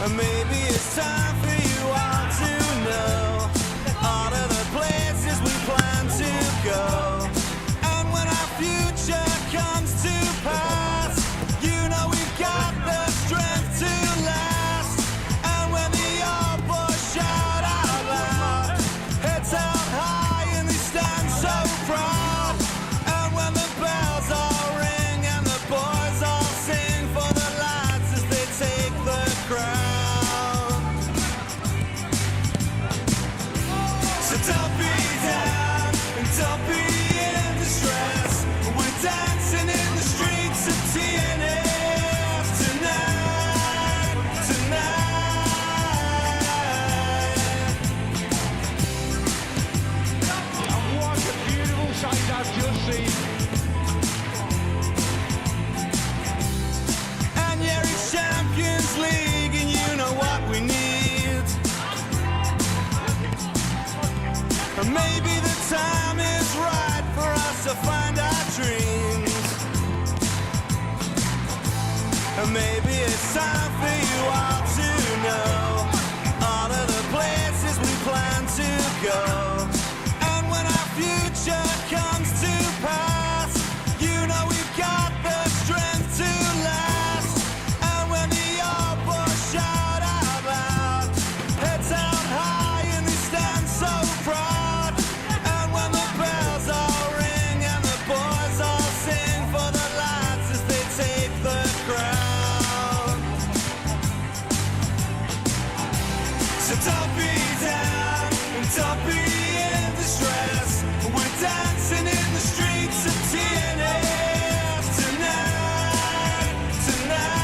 Maybe it's time for you all to know all of the places we plan to go. And when our future comes to pass, you know we've got the strength to last. And when the old boys shout out loud, heads held high and they stand so proud. And when the bells all ring and the boys all sing for the lads as they take the crown. So don't be down and don't be in distress. We're dancing in the streets of TNS tonight, tonight. And what a beautiful sight I've just seen. And yeah, it's Champions League and you know what we need. Maybe the time is right for us to find our dreams. Maybe it's time for you all to know all of the places we plan to go. And when our future comes to pass, you know we've got the strength to last. And when the old boys shout out loud, heads held high and they stand so proud. So don't be down and don't be in distress. We're dancing in the streets of TNS tonight, tonight.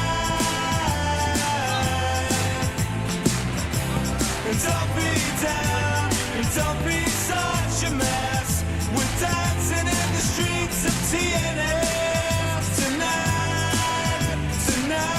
And don't be down and don't be such a mess. We're dancing in the streets of TNS tonight, tonight.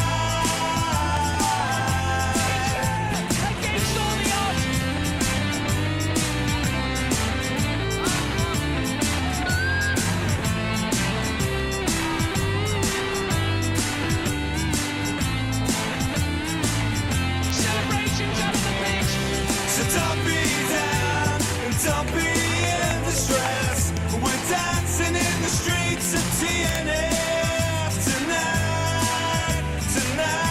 Don't be down and don't be in distress. We're dancing in the streets of TNS tonight, tonight.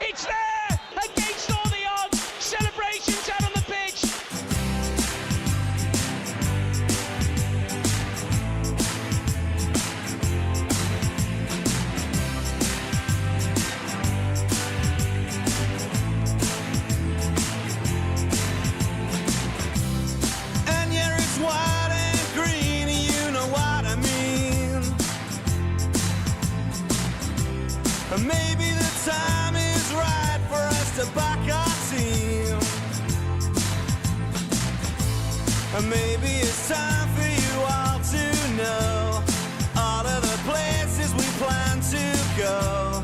It's there! Against all the odds! Celebrations out on the pitch! And yeah, it's white and green, and you know what I mean. Maybe the time is right for us to back our team. Maybe it's time for you all to know all of the places we plan to go.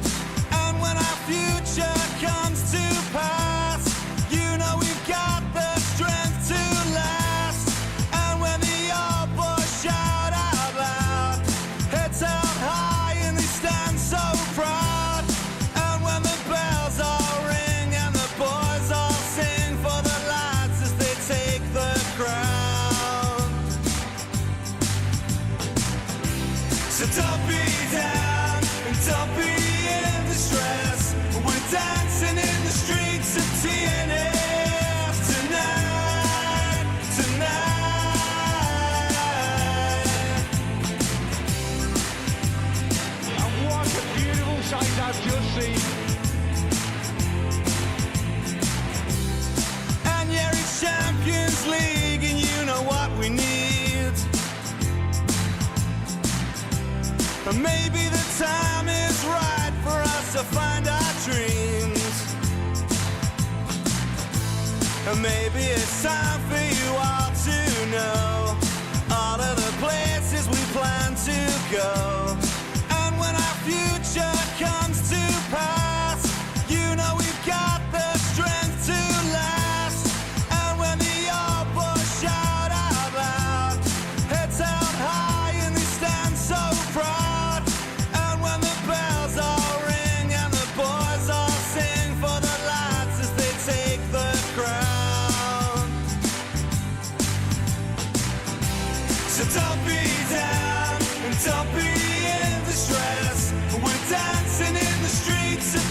And when our future comes to pass, you know we've got the strength to last. And when the old boys shout out loud, heads held high and they stand so proud. And when the bells all ring and the boys all sing for the lads as they take the crown. So don't be down and don't be in distress. We're dancing in the streets of TNS tonight, tonight. And what a beautiful sight I've just seen. And yeah, it's Champions League and And maybe the time is right for us to find our dreams. And maybe it's time for you all to know all of the places we plan to go. And when our future comes to pass, you know we've got the strength to last. And when the all push out our loud, heads held high and they stand so proud. And when the bells all ring and the boys all sing for the lads as they take the crown. So don't be down and don't be in distress. We're dancing in the streets of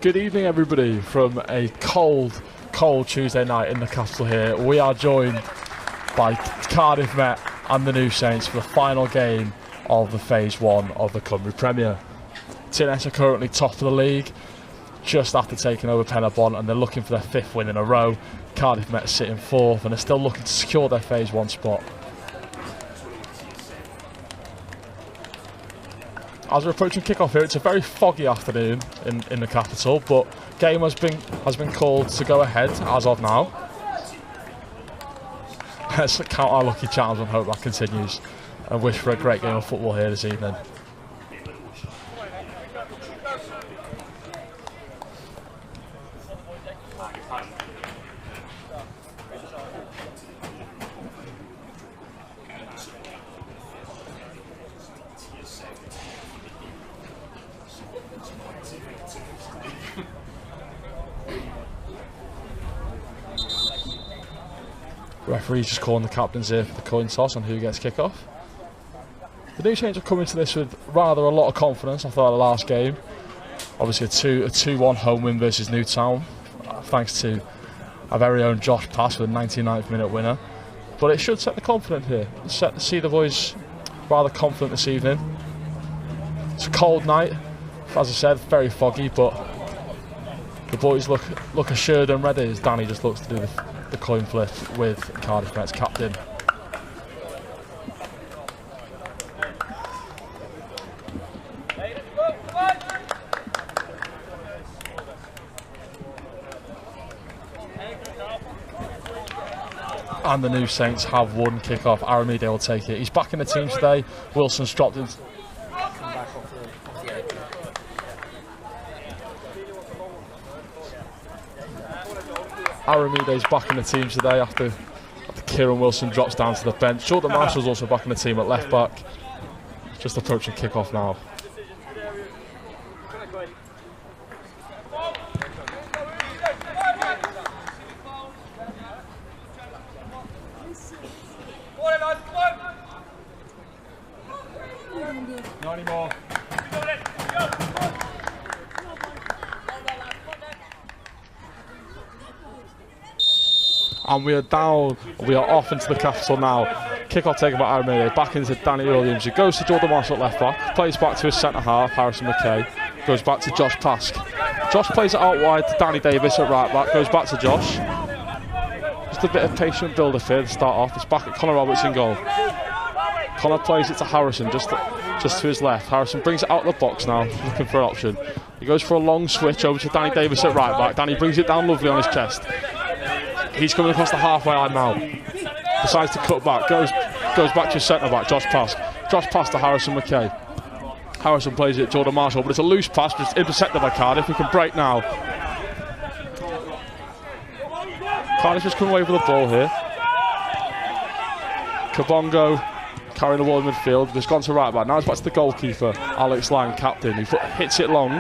Good evening, everybody, from a cold Tuesday night in the capital here. We are joined by Cardiff Met and the New Saints for the final game of the Phase 1 of the Cymru Premier. TNS are currently top of the league, just after taking over Penabon, and they're looking for their 5th win in a row. Cardiff Met are sitting 4th, and they're still looking to secure their Phase 1 spot. As we're approaching kick-off here, it's a very foggy afternoon in the capital, but game has been called to go ahead as of now. Let's count our lucky charms and hope that continues, and wish for a great game of football here this evening. Referee's just calling the captains here for the coin toss on who gets kick-off. The New Saints are coming to this with rather a lot of confidence after the last game. Obviously a 2-1 home win versus Newtown, thanks to our very own Josh Pass with a 99th minute winner. But it should set the confidence here. See the boys rather confident this evening. It's a cold night, as I said, very foggy, but the boys look assured and ready as Danny just looks to do the coin flip with Cardiff Met's captain. And the New Saints have won kick-off. Aramide will take it. He's back in the team today. Wilson's dropped in. Aramide's back in the team today after Kieran Wilson drops down to the bench. Jordan Marshall's also back in the team at left back. Just approaching kick-off now. Not anymore. And we are down, we are off into the capital now. Kick-off taken by Aramide, back into Danny Williams. He goes to Jordan Marshall at left back, plays back to his centre-half, Harrison McKay. Goes back to Josh Pask. Josh plays it out wide to Danny Davis at right back, goes back to Josh. Just a bit of patient build-up here to start off. It's back at Connor Roberts in goal. Connor plays it to Harrison, just to his left. Harrison brings it out of the box now, looking for an option. He goes for a long switch over to Danny Davis at right back. Danny brings it down lovely on his chest. He's coming across the halfway line now. Decides to cut back, goes back to his centre-back, Josh Pask. Josh Pass to Harrison McKay. Harrison plays it to Jordan Marshall, but it's a loose pass, but it's intercepted by Cardiff. We can break now. Cardiff just come away with the ball here. Kabongo carrying the ball in midfield. It's gone to right back. Now it's back to the goalkeeper, Alex Lang, captain, who hits it long.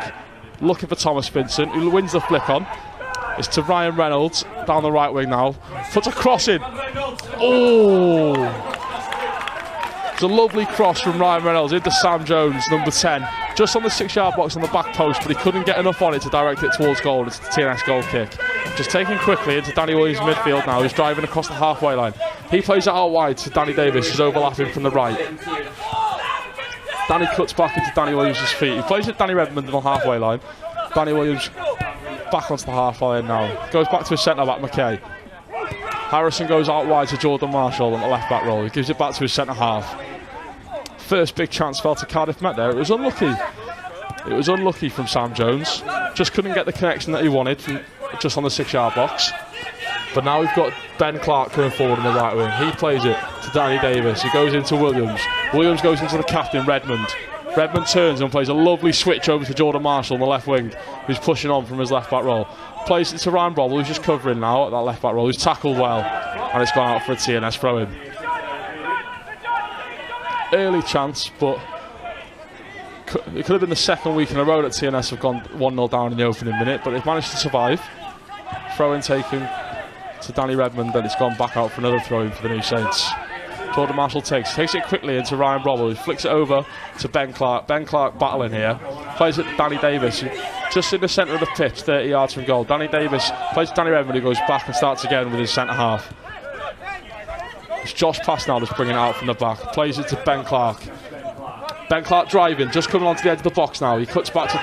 Looking for Thomas Vincent, who wins the flick on. It's to Ryan Reynolds, down the right wing now. Puts a cross in. Oh! It's a lovely cross from Ryan Reynolds into Sam Jones, number 10. Just on the 6-yard box on the back post, but he couldn't get enough on it to direct it towards goal. It's the TNS goal kick. Just taken quickly into Danny Williams' midfield now. He's driving across the halfway line. He plays it out wide to Danny Davis, who's overlapping from the right. Danny cuts back into Danny Williams' feet. He plays it Danny Redmond on the halfway line. Danny Williams back onto the halfway line now. Goes back to his centre-back, McKay. Harrison goes out wide to Jordan Marshall on the left-back roll. He gives it back to his centre-half. First big chance fell to Cardiff Met there. It was unlucky. It was unlucky from Sam Jones. Just couldn't get the connection that he wanted from just on the 6-yard box. But now we've got Ben Clark coming forward on the right wing. He plays it to Danny Davis. He goes into Williams. Williams goes into the captain, Redmond. Redmond turns and plays a lovely switch over to Jordan Marshall on the left wing, who's pushing on from his left back roll. Plays it to Ryan Brobble, who's just covering now at that left back roll, who's tackled well, and it's gone out for a TNS throw in. Early chance, but it could have been the second week in a row that TNS have gone 1-0 down in the opening minute, but they've managed to survive. Throw in taken to Danny Redmond, and it's gone back out for another throw in for the New Saints. Jordan Marshall takes it quickly into Ryan Robble, who flicks it over to Ben Clark. Ben Clark battling here, plays it to Danny Davis, just in the centre of the pitch, 30 yards from goal. Danny Davis plays to Danny Redmond, who goes back and starts again with his centre half. It's Josh Pass now that's bringing it out from the back, plays it to Ben Clark. Ben Clark driving, just coming onto the edge of the box now. He cuts back to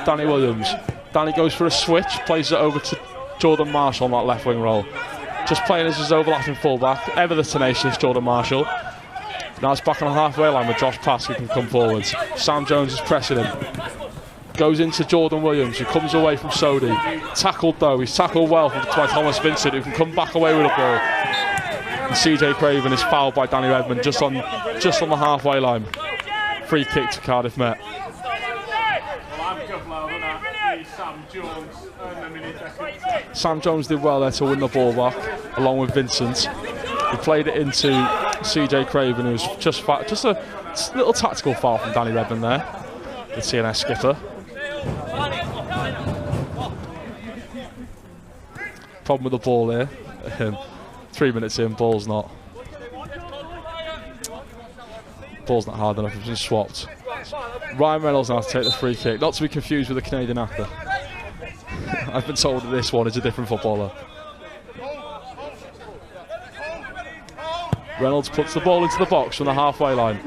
Danny Williams. Danny goes for a switch, plays it over to Jordan Marshall on that left wing roll. Just playing as his overlapping fullback, ever the tenacious Jordan Marshall. Now it's back on the halfway line with Josh Pass, who can come forwards. Sam Jones is pressing him. Goes into Jordan Williams, who comes away from Sodi. Tackled though, he's tackled well by Thomas Vincent, who can come back away with the ball. And CJ Craven is fouled by Danny Redmond just on the halfway line. Free kick to Cardiff Met. Sam Jones did well there to win the ball back, along with Vincent. He played it into CJ Craven, who was just a little tactical foul from Danny Redmond there, the TNS skipper. Problem with the ball here. 3 minutes in, ball's not hard enough. It's been swapped. Ryan Reynolds now to take the free kick, not to be confused with a Canadian actor. I've been told that this one is a different footballer. Reynolds puts the ball into the box from the halfway line.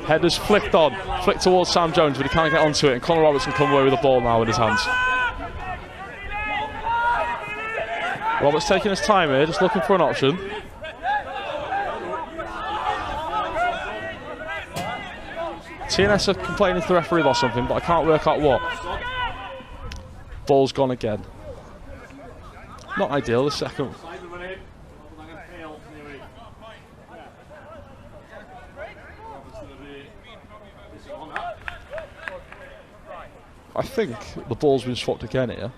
Header's flicked towards Sam Jones, but he can't get onto it, and Conor Roberts can come away with the ball now in his hands. Roberts taking his time here, just looking for an option. TNS are complaining to the referee or something, but I can't work out what. Ball's gone again. Not ideal, the second. I think the ball's been swapped again here,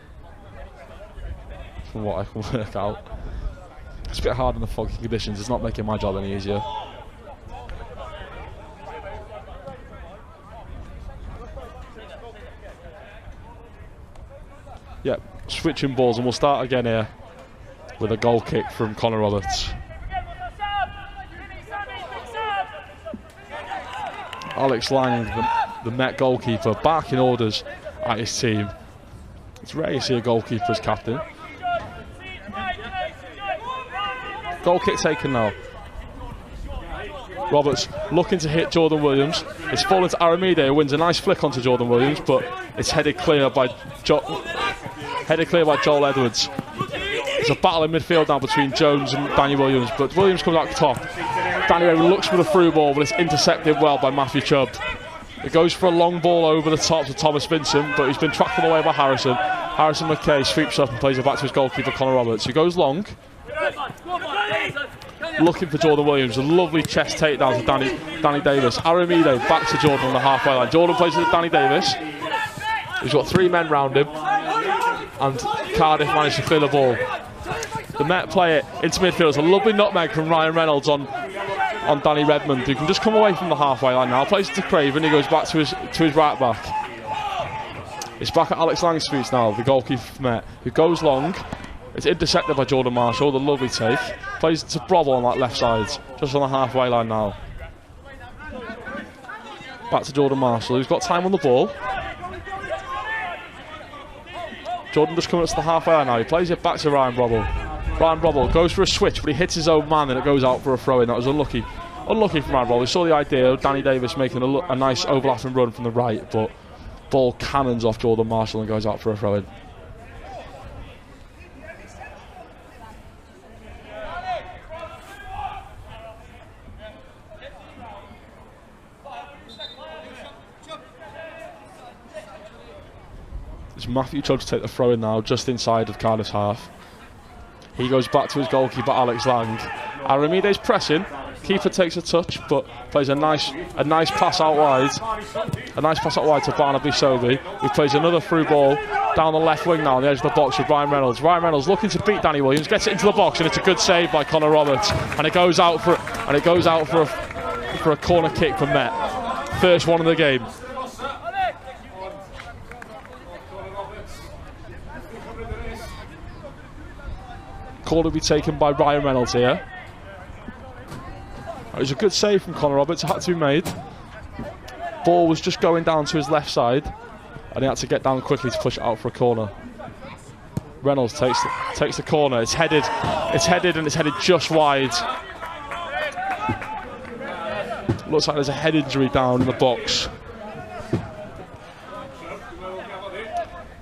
from what I can work out. It's a bit hard in the foggy conditions, it's not making my job any easier. Yep, switching balls, and we'll start again here with a goal kick from Conor Roberts. Alex Lang, the Met goalkeeper, barking orders at his team. It's rare you see a goalkeeper as captain. Goal kick taken now. Roberts looking to hit Jordan Williams. It's fallen to Aramide, who wins a nice flick onto Jordan Williams, but it's headed clear by Joel Edwards. It's a battle in midfield now between Jones and Danny Williams, but Williams comes out the top. Danny Redmond looks for the through ball, but it's intercepted well by Matthew Chubb. It goes for a long ball over the top to Thomas Vincent, but he's been tracked away by Harrison. Harrison McKay sweeps up and plays it back to his goalkeeper Conor Roberts, who goes long. Looking for Jordan Williams, a lovely chest takedown to Danny Davis. Aramide back to Jordan on the halfway line. Jordan plays it to Danny Davis. He's got 3 men round him, and Cardiff managed to clear the ball. The Met play it into midfield. It's a lovely nutmeg from Ryan Reynolds on Danny Redmond, who can just come away from the halfway line now. Plays it to Craven, he goes back to his right back. It's back at Alex Lang's feet now, the goalkeeper from Met, who goes long. It's intercepted by Jordan Marshall, the lovely take. Plays it to Brobble on that left side, just on the halfway line now. Back to Jordan Marshall, who's got time on the ball. Jordan just coming up to the halfway line now. He plays it back to Ryan Brobble. Ryan Brobble goes for a switch, but he hits his own man and it goes out for a throw-in. That was unlucky from Ryan Brobble. He saw the idea of Danny Davis making a nice overlapping run from the right, but ball cannons off Jordan Marshall and goes out for a throw-in. It's Matthew Chubb to take the throw in now, just inside of Cardiff's half. He goes back to his goalkeeper Alex Lang. Aramide's pressing. Keeper takes a touch, but plays a nice pass out wide. A nice pass out wide to Barnaby Sobey, who plays another through ball down the left wing now on the edge of the box with Ryan Reynolds. Ryan Reynolds looking to beat Danny Williams, gets it into the box, and it's a good save by Conor Roberts. And it goes out for a corner kick from Met. First one of the game. Call will be taken by Ryan Reynolds here. It was a good save from Connor Roberts. It had to be made. Ball was just going down to his left side, and he had to get down quickly to push it out for a corner. Reynolds takes the corner. It's headed, and it's headed just wide. Looks like there's a head injury down in the box.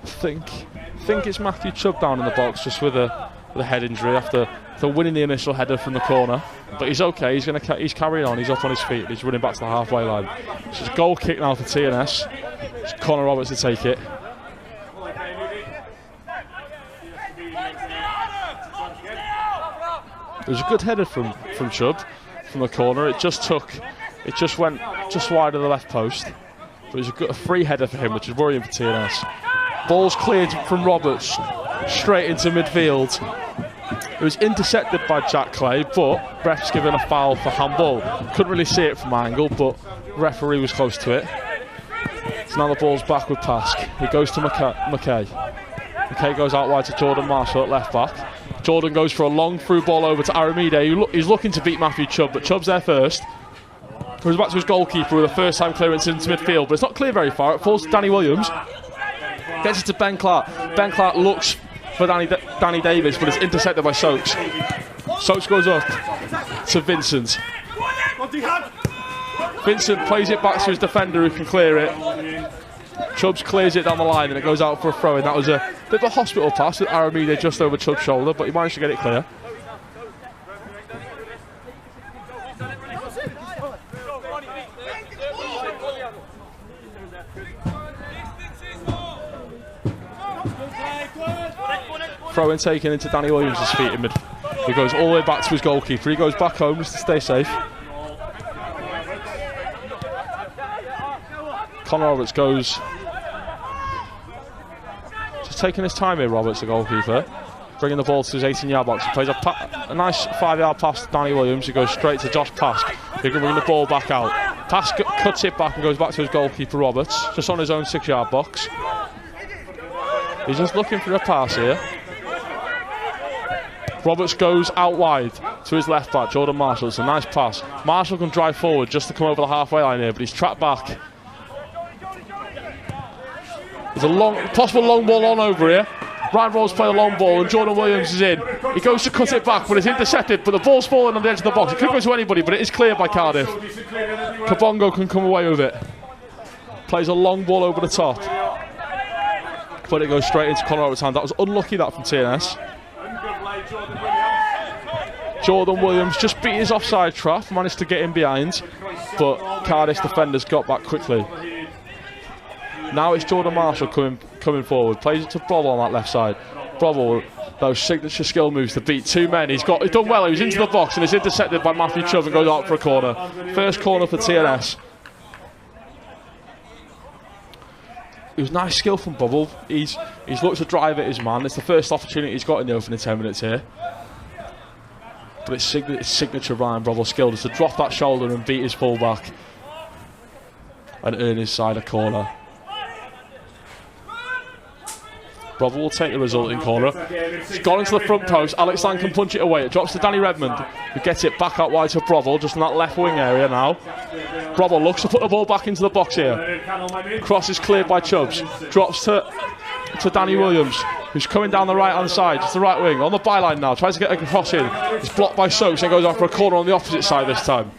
I think it's Matthew Chubb down in the box just with a head injury after winning the initial header from the corner. But he's okay. He's carrying on. He's up on his feet. He's running back to the halfway line. So it's a goal kick now for TNS. It's Connor Roberts to take it. It was a good header from Chubb from the corner. It just went just wide of the left post. But it was a free header for him, which is worrying for TNS. Ball's cleared from Roberts straight into midfield. It was intercepted by Jack Clay, but ref's given a foul for handball. Couldn't really see it from my angle, but the referee was close to it. So now the ball's back with Pask. It goes to McKay. McKay goes out wide to Jordan Marshall at left back. Jordan goes for a long through ball over to Aramide. He's looking to beat Matthew Chubb, but Chubb's there first. Goes back to his goalkeeper with a first time clearance into midfield, but it's not clear very far. It falls to Danny Williams. Gets it to Ben Clark. Ben Clark looks for Danny Davis, but it's intercepted by Soaks. Soaks goes up to Vincent. Vincent plays it back to his defender who can clear it. Chubbs clears it down the line and it goes out for a throw-in. That was a bit of a hospital pass with Aramide just over Chubb's shoulder, but he managed to get it clear. Throw-in taken into Danny Williams' feet in mid. He goes all the way back to his goalkeeper. He goes back home just to stay safe. Connor Roberts goes. Just taking his time here, Roberts, the goalkeeper. Bringing the ball to his 18-yard box. He plays a nice 5-yard pass to Danny Williams. He goes straight to Josh Pask. He can bring the ball back out. Pask cuts it back and goes back to his goalkeeper, Roberts, just on his own 6-yard box. He's just looking for a pass here. Roberts goes out wide to his left back, Jordan Marshall. It's a nice pass. Marshall can drive forward just to come over the halfway line here, but he's trapped back. There's a possible long ball on over here. Ryan Rolls play the long ball and Jordan Williams is in. He goes to cut it back, but it's intercepted, but the ball's falling on the edge of the box. It could go to anybody, but it is cleared by Cardiff. Kabongo can come away with it. Plays a long ball over the top, but it goes straight into Connor Roberts' hand. That was unlucky, that from TNS. Jordan Williams just beat his offside trap, managed to get in behind, but Cardiff's defenders got back quickly. Now it's Jordan Marshall coming forward, plays it to Brobble on that left side. Brobble, those signature skill moves to beat two men. He's done well. He was into the box and is intercepted by Matthew Chubb and goes out for a corner. First corner for TNS. It was nice skill from Bubble. He's looked to drive at his man. It's the first opportunity he's got in the opening 10 minutes here. But it's signature Ryan Brobble skill just to drop that shoulder and beat his fullback and earn his side a corner. Brobble will take the resulting corner. It's gone into the front post. Alex Lang can punch it away. It drops to Danny Redmond, who gets it back out wide to Brobble, just in that left wing area now. Brobble looks to put the ball back into the box here. Cross is cleared by Chubbs. Drops to Danny Williams, who's coming down the right hand side, just the right wing, on the byline now. Tries to get a cross in. It's blocked by Soaks and goes out for a corner on the opposite side this time.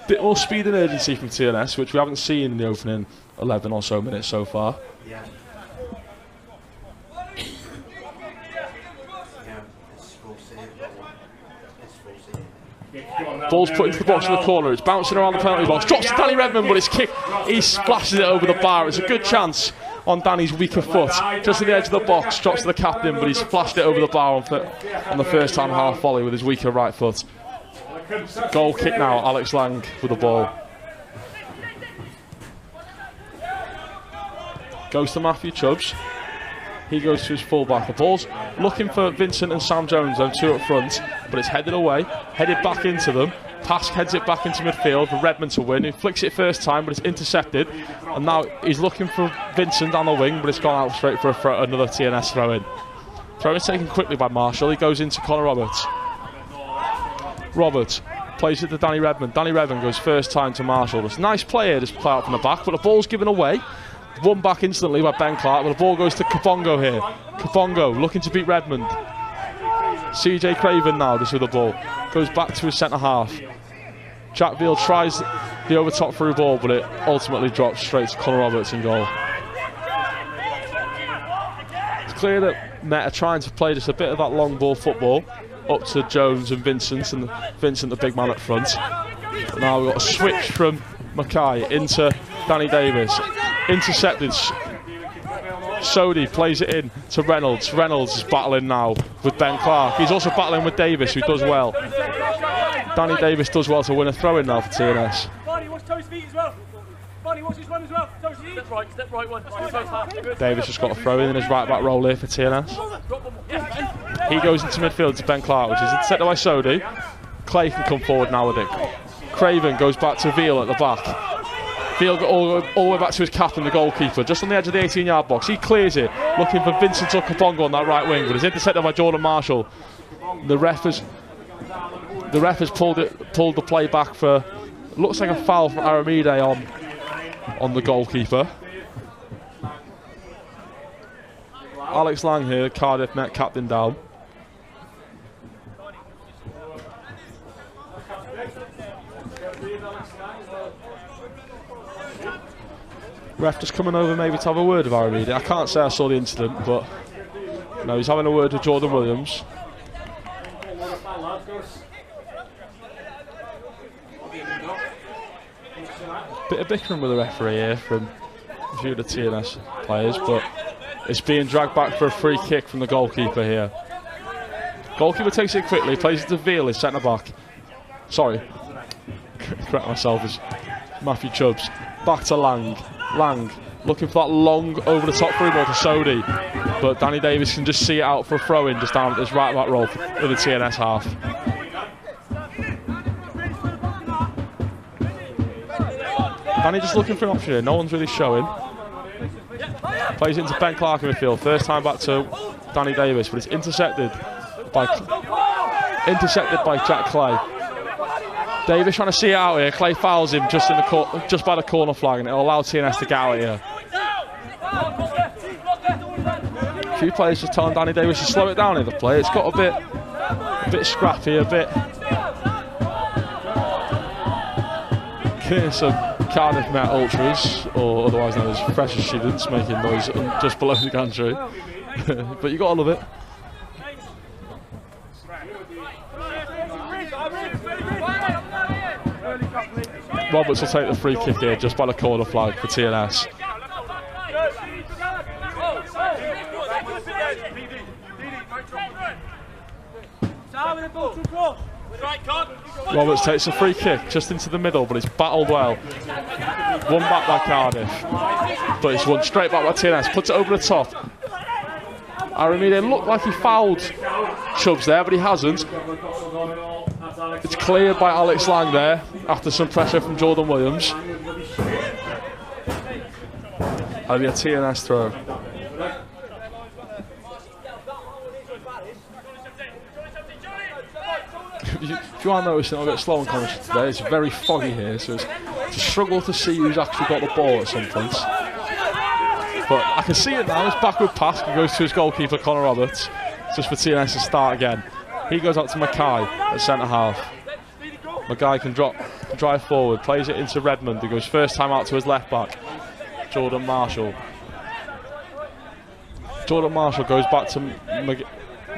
Bit more speed and urgency from TNS, which we haven't seen in the opening 11 or so minutes so far. Ball's put into the box in the corner. It's bouncing around the penalty box. Drops to Danny Redmond, but it's kicked. He splashes it over the bar. It's a good chance on Danny's weaker foot. Just at the edge of the box. Drops to the captain, but he's flashed it over the bar on the first time half volley with his weaker right foot. Goal kick now, Alex Lang with the ball. Goes to Matthew Chubbs. He goes to his fullback. The ball's looking for Vincent and Sam Jones, them two up front, but it's headed away, headed back into them. Pask heads it back into midfield for Redmond to win. He flicks it first time, but it's intercepted. And now he's looking for Vincent down the wing, but it's gone out straight for another TNS throw in. Throw is taken quickly by Marshall. He goes into Connor Roberts. Roberts plays it to Danny Redmond. Danny Redmond goes first time to Marshall. It's a nice play here, this play out from the back, but the ball's given away. Won back instantly by Ben Clark, but the ball goes to Kabongo here. Kabongo looking to beat Redmond. CJ Craven now just with the ball. Goes back to his centre half. Jack Veal tries the over top through ball, but it ultimately drops straight to Connor Roberts in goal. It's clear that Met are trying to play just a bit of that long ball football up to Jones and Vincent the big man up front. But now we've got a switch from Mackay into Danny Davis. Intercepted. Sodi plays it in to Reynolds. Reynolds is battling now with Ben Clark. He's also battling with Davis, who does well. Danny Davis does well to win a throw-in now for TNS. Barney, watch Toe's feet as well. Barney, watch his run as well. Toe's feet. Step right one. Davis just got a throw-in his right back role here for TNS. He goes into midfield to Ben Clark, which is intercepted by Sodi. Clay can come forward now with it. Craven goes back to Veal at the back. Veal got all the way back to his captain, the goalkeeper, just on the edge of the 18-yard box. He clears it, looking for Vincent or Kabongo on that right wing, but it's intercepted by Jordan Marshall. The ref has pulled the play back for, looks like a foul from Aramide on the goalkeeper. Alex Lang here, Cardiff Met captain down. Ref just coming over maybe to have a word with Aramide. I can't say I saw the incident, but no, he's having a word with Jordan Williams. Bit of bickering with the referee here from a few of the TNS players, but it's being dragged back for a free kick from the goalkeeper here. Goalkeeper takes it quickly, plays it to Veal, his centre back. Sorry, correct myself, it's Matthew Chubbs. Back to Lang. Lang looking for that long over the top through ball to Sodi, but Danny Davis can just see it out for a throw in just down at this right back roll in the TNS half. Danny just looking for an option here, no one's really showing. Plays it into Ben Clark in midfield, first time back to Danny Davis, but it's intercepted by Jack Clay. Davis trying to see it out here. Clay fouls him just by the corner flag, and it'll allow TNS to get out of here. A few players just telling Danny Davis to slow it down in the play. It's got a bit scrappy, a bit. Some Cardiff Met ultras, or otherwise known as fresher students, making noise just below the gantry. But you gotta love it. Roberts will take the free kick here just by the corner flag for TNS. Roberts takes a free kick just into the middle, but it's battled well. Won back by Cardiff, but it's won straight back by TNS. Puts it over the top. Aramide looked like he fouled Chubbs there, but he hasn't. It's cleared by Alex Lang there after some pressure from Jordan Williams. That'll be a TNS throw. If you are noticing, I'm a bit slow on commentary today. It's very foggy here, so it's a struggle to see who's actually got the ball at some points. But I can see it now. It's backward pass. He goes to his goalkeeper, Connor Roberts, just for TNS to start again. He goes out to Mackay at centre half. Mackay can drive forward, plays it into Redmond, who goes first time out to his left back, Jordan Marshall. Jordan Marshall goes back to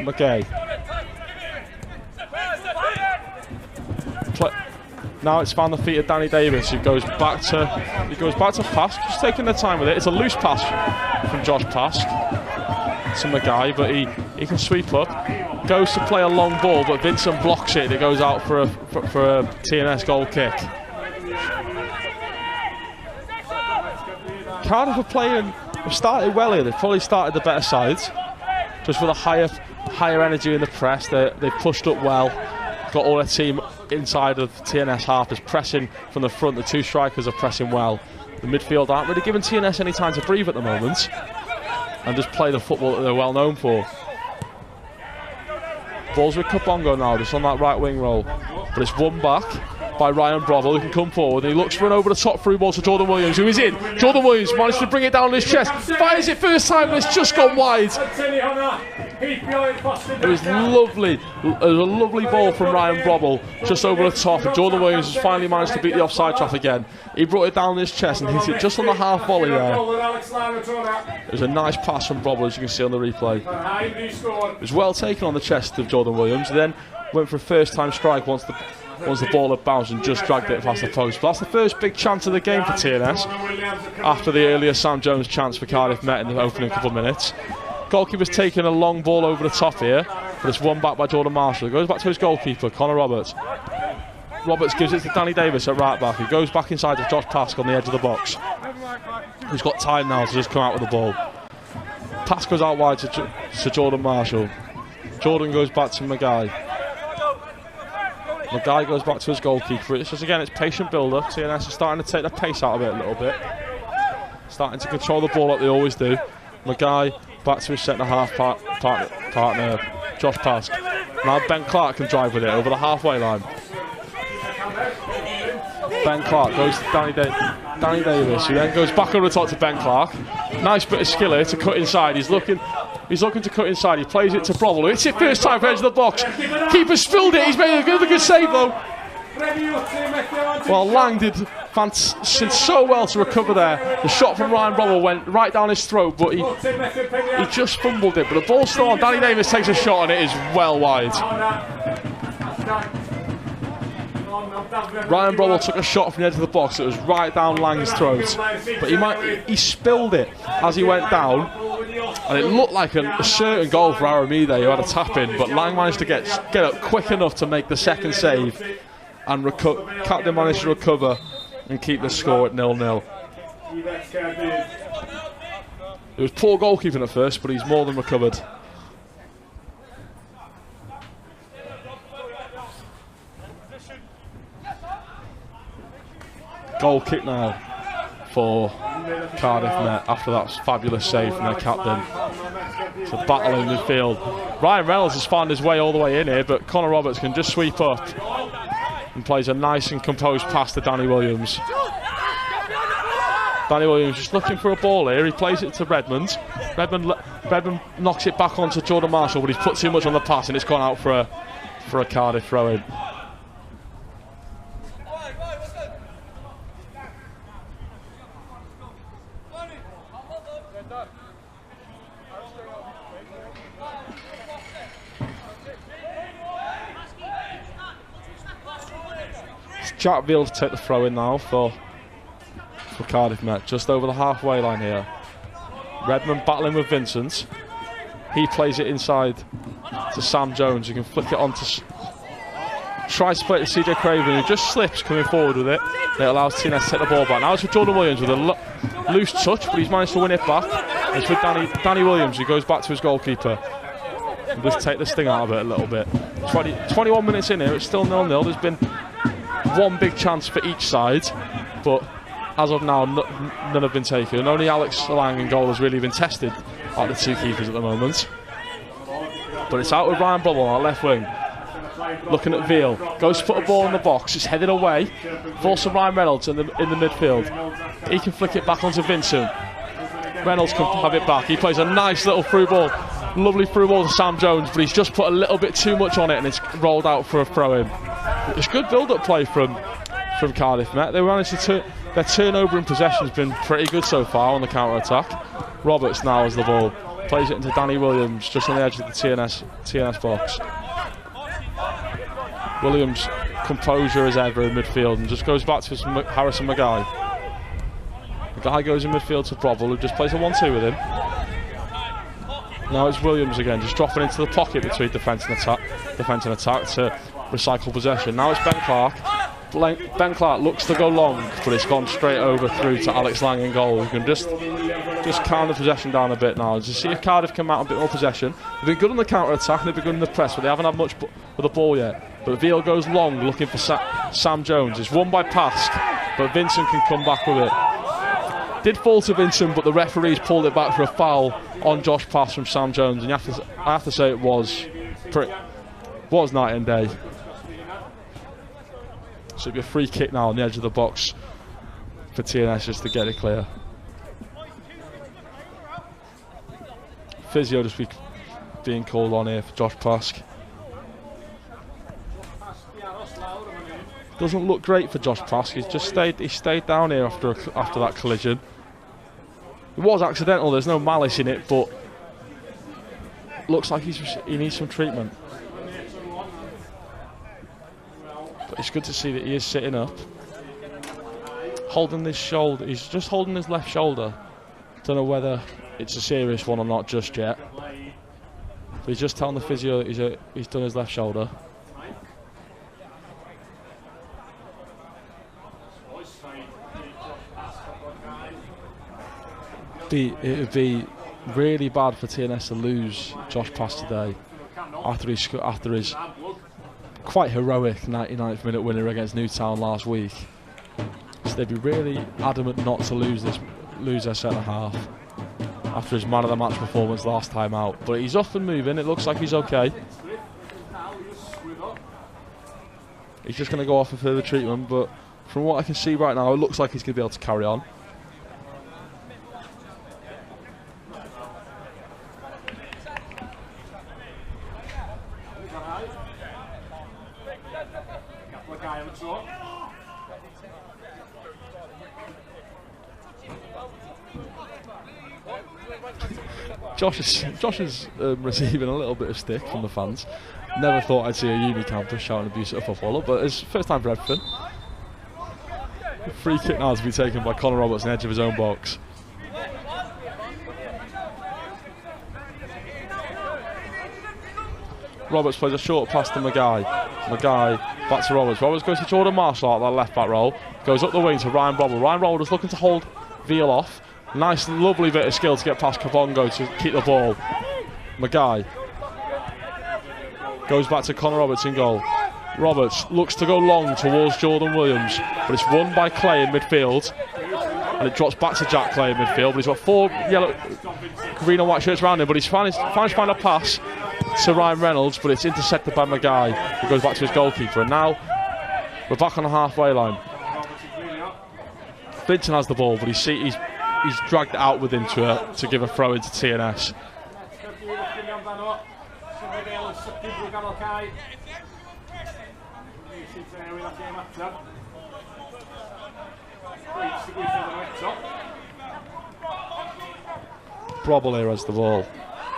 Mackay. Now it's found the feet of Danny Davis, who goes back to Pask, just taking the time with it. It's a loose pass from Josh Pask to Mackay, but he can sweep up. Goes to play a long ball, but Vincent blocks it. It goes out for a TNS goal kick. Cardiff have started well here. They've probably started the better sides, just with a higher energy in the press. They've pushed up well. Got all their team inside of TNS half is pressing from the front. The two strikers are pressing well. The midfield aren't really giving TNS any time to breathe at the moment and just play the football that they're well known for. Ball's with Kabongo now, just on that right wing roll. But it's won back by Ryan Brobble, who can come forward. And he looks to run over the top through ball to Jordan Williams, who is in. Jordan Williams managed to bring it down on his chest. Fires it first time, but it's just gone wide. It was lovely. It was a lovely ball from Ryan Brobble, just over the top. And Jordan Williams has finally managed to beat the offside trap again. He brought it down on his chest and hit it just on the half volley there. It was a nice pass from Brobble, as you can see on the replay. It was well taken on the chest of Jordan Williams. Then went for a first time strike once the ball had bounced and just dragged it past the post. But that's the first big chance of the game for TNS after the earlier Sam Jones chance for Cardiff Met in the opening couple of minutes. Goalkeeper's taking a long ball over the top here, but it's won back by Jordan Marshall. It goes back to his goalkeeper, Connor Roberts. Roberts gives it to Danny Davis at right back, who goes back inside to Josh Pask on the edge of the box. He's got time now to just come out with the ball. Pass goes out wide to Jordan Marshall. Jordan goes back to Maguire. Maguire goes back to his goalkeeper. It's just, again, it's patient build-up. TNS is starting to take the pace out of it a little bit. Starting to control the ball like they always do. Maguire back to his centre-half partner, Josh Pask. Now Ben Clark can drive with it over the halfway line. Ben Clark goes to Danny Davis, who then goes back over the top to Ben Clark. Nice bit of skill here to cut inside. He's looking to cut inside. He plays it to Brobble, who hits it first time for edge of the box. Keeper spilled it. He's made a good save though. Well, Lang did so well to recover there. The shot from Ryan Brobble went right down his throat, but he just fumbled it. But the ball's still on. Danny Davis takes a shot and it is well wide. Ryan Brobble took a shot from the edge of the box that was right down Lang's throat, but he spilled it as he went down, and it looked like a certain goal for Aramide, who had a tap in, but Lang managed to get up quick enough to make the second save, and Captain managed to recover and keep the score at 0-0. It was poor goalkeeping at first, but he's more than recovered. Goal kick now for Cardiff Met after that fabulous save from their captain. It's a battle in midfield. Ryan Reynolds has found his way all the way in here, but Connor Roberts can just sweep up and plays a nice and composed pass to Danny Williams. Danny Williams just looking for a ball here. He plays it to Redmond. Redmond knocks it back onto Jordan Marshall, but he's put too much on the pass and it's gone out for a Cardiff throw-in. Jack Veal to take the throw in now for Cardiff Met, just over the halfway line here. Redmond battling with Vincent. He plays it inside to Sam Jones, who can flick it on to tries to play it to CJ Craven, who just slips coming forward with it. It allows TNS to take the ball back. Now it's with Jordan Williams with a loose touch, but he's managed to win it back. It's with Danny Williams, who goes back to his goalkeeper and just take the sting out of it a little bit. 21 minutes in here, it's still 0-0. There's been one big chance for each side, but as of now none have been taken. Only Alex Lang in goal has really been tested at the two keepers at the moment. But it's out with Ryan Brobble on our left wing, looking at Veal, goes to put a ball in the box, it's headed away, falls to Ryan Reynolds in the midfield. He can flick it back onto Vincent. Reynolds can have it back. He plays a nice little through ball, lovely through ball to Sam Jones, but he's just put a little bit too much on it and it's rolled out for a throw-in. It's good build-up play from Cardiff Met. They managed to their turnover in possession has been pretty good so far on the counter-attack. Roberts now has the ball, plays it into Danny Williams just on the edge of the TNS box. Williams, composure as ever in midfield, and just goes back to Harrison Maguire. Maguire goes in midfield to Brobble, who just plays a 1-2 with him. Now it's Williams again, just dropping into the pocket between defence and attack to recycle possession. Now it's Ben Clark. Ben Clark looks to go long, but it's gone straight over through to Alex Lang in goal, who can just calm the possession down a bit now. To see if Cardiff can mount a bit more possession. They've been good on the counter-attack and they've been good in the press, but they haven't had much with the ball yet. But Veal goes long, looking for Sam Jones. It's won by Pask, but Vincent can come back with it. Did fall to Vincent, but the referees pulled it back for a foul on Josh Pask from Sam Jones, and I have to say it was Was night and day. So it'll be a free kick now on the edge of the box for TNS just to get it clear. Physio just being called on here for Josh Pask. Doesn't look great for Josh Pask. He stayed down here after that collision. It was accidental. There's no malice in it, but looks like he needs some treatment. But it's good to see that he is sitting up, holding this shoulder. He's just holding his left shoulder. Don't know whether it's a serious one or not just yet. But he's just telling the physio that he's done his left shoulder. It would be really bad for TNS to lose Josh Pask today after his quite heroic 99th minute winner against Newtown last week. So they'd be really adamant not to lose their centre half after his man of the match performance last time out. But he's off and moving. It looks like he's okay. He's just going to go off for further treatment, but from what I can see right now, it looks like he's going to be able to carry on. Josh is receiving a little bit of stick from the fans. Never thought I'd see a uni campus shouting abuse at a footballer, but it's first time for everything. Free kick now to be taken by Connor Roberts on the edge of his own box. Roberts plays a short pass to Maguire. Maguire back to Roberts. Roberts goes to Jordan Marshall out that left back roll. Goes up the wing to Ryan Robble. Ryan Robble is looking to hold Veal off. Nice, lovely bit of skill to get past Kabongo to keep the ball. Maguire goes back to Connor Roberts in goal. Roberts looks to go long towards Jordan Williams, but it's won by Clay in midfield. And it drops back to Jack Clay in midfield, but he's got 4 yellow, green and white shirts around him, but he's managed to find a pass to Ryan Reynolds, but it's intercepted by Maguire, who goes back to his goalkeeper. And now we're back on the halfway line. Vincent has the ball, but he's dragged it out with him to give a throw into TNS. Brobble here has the ball,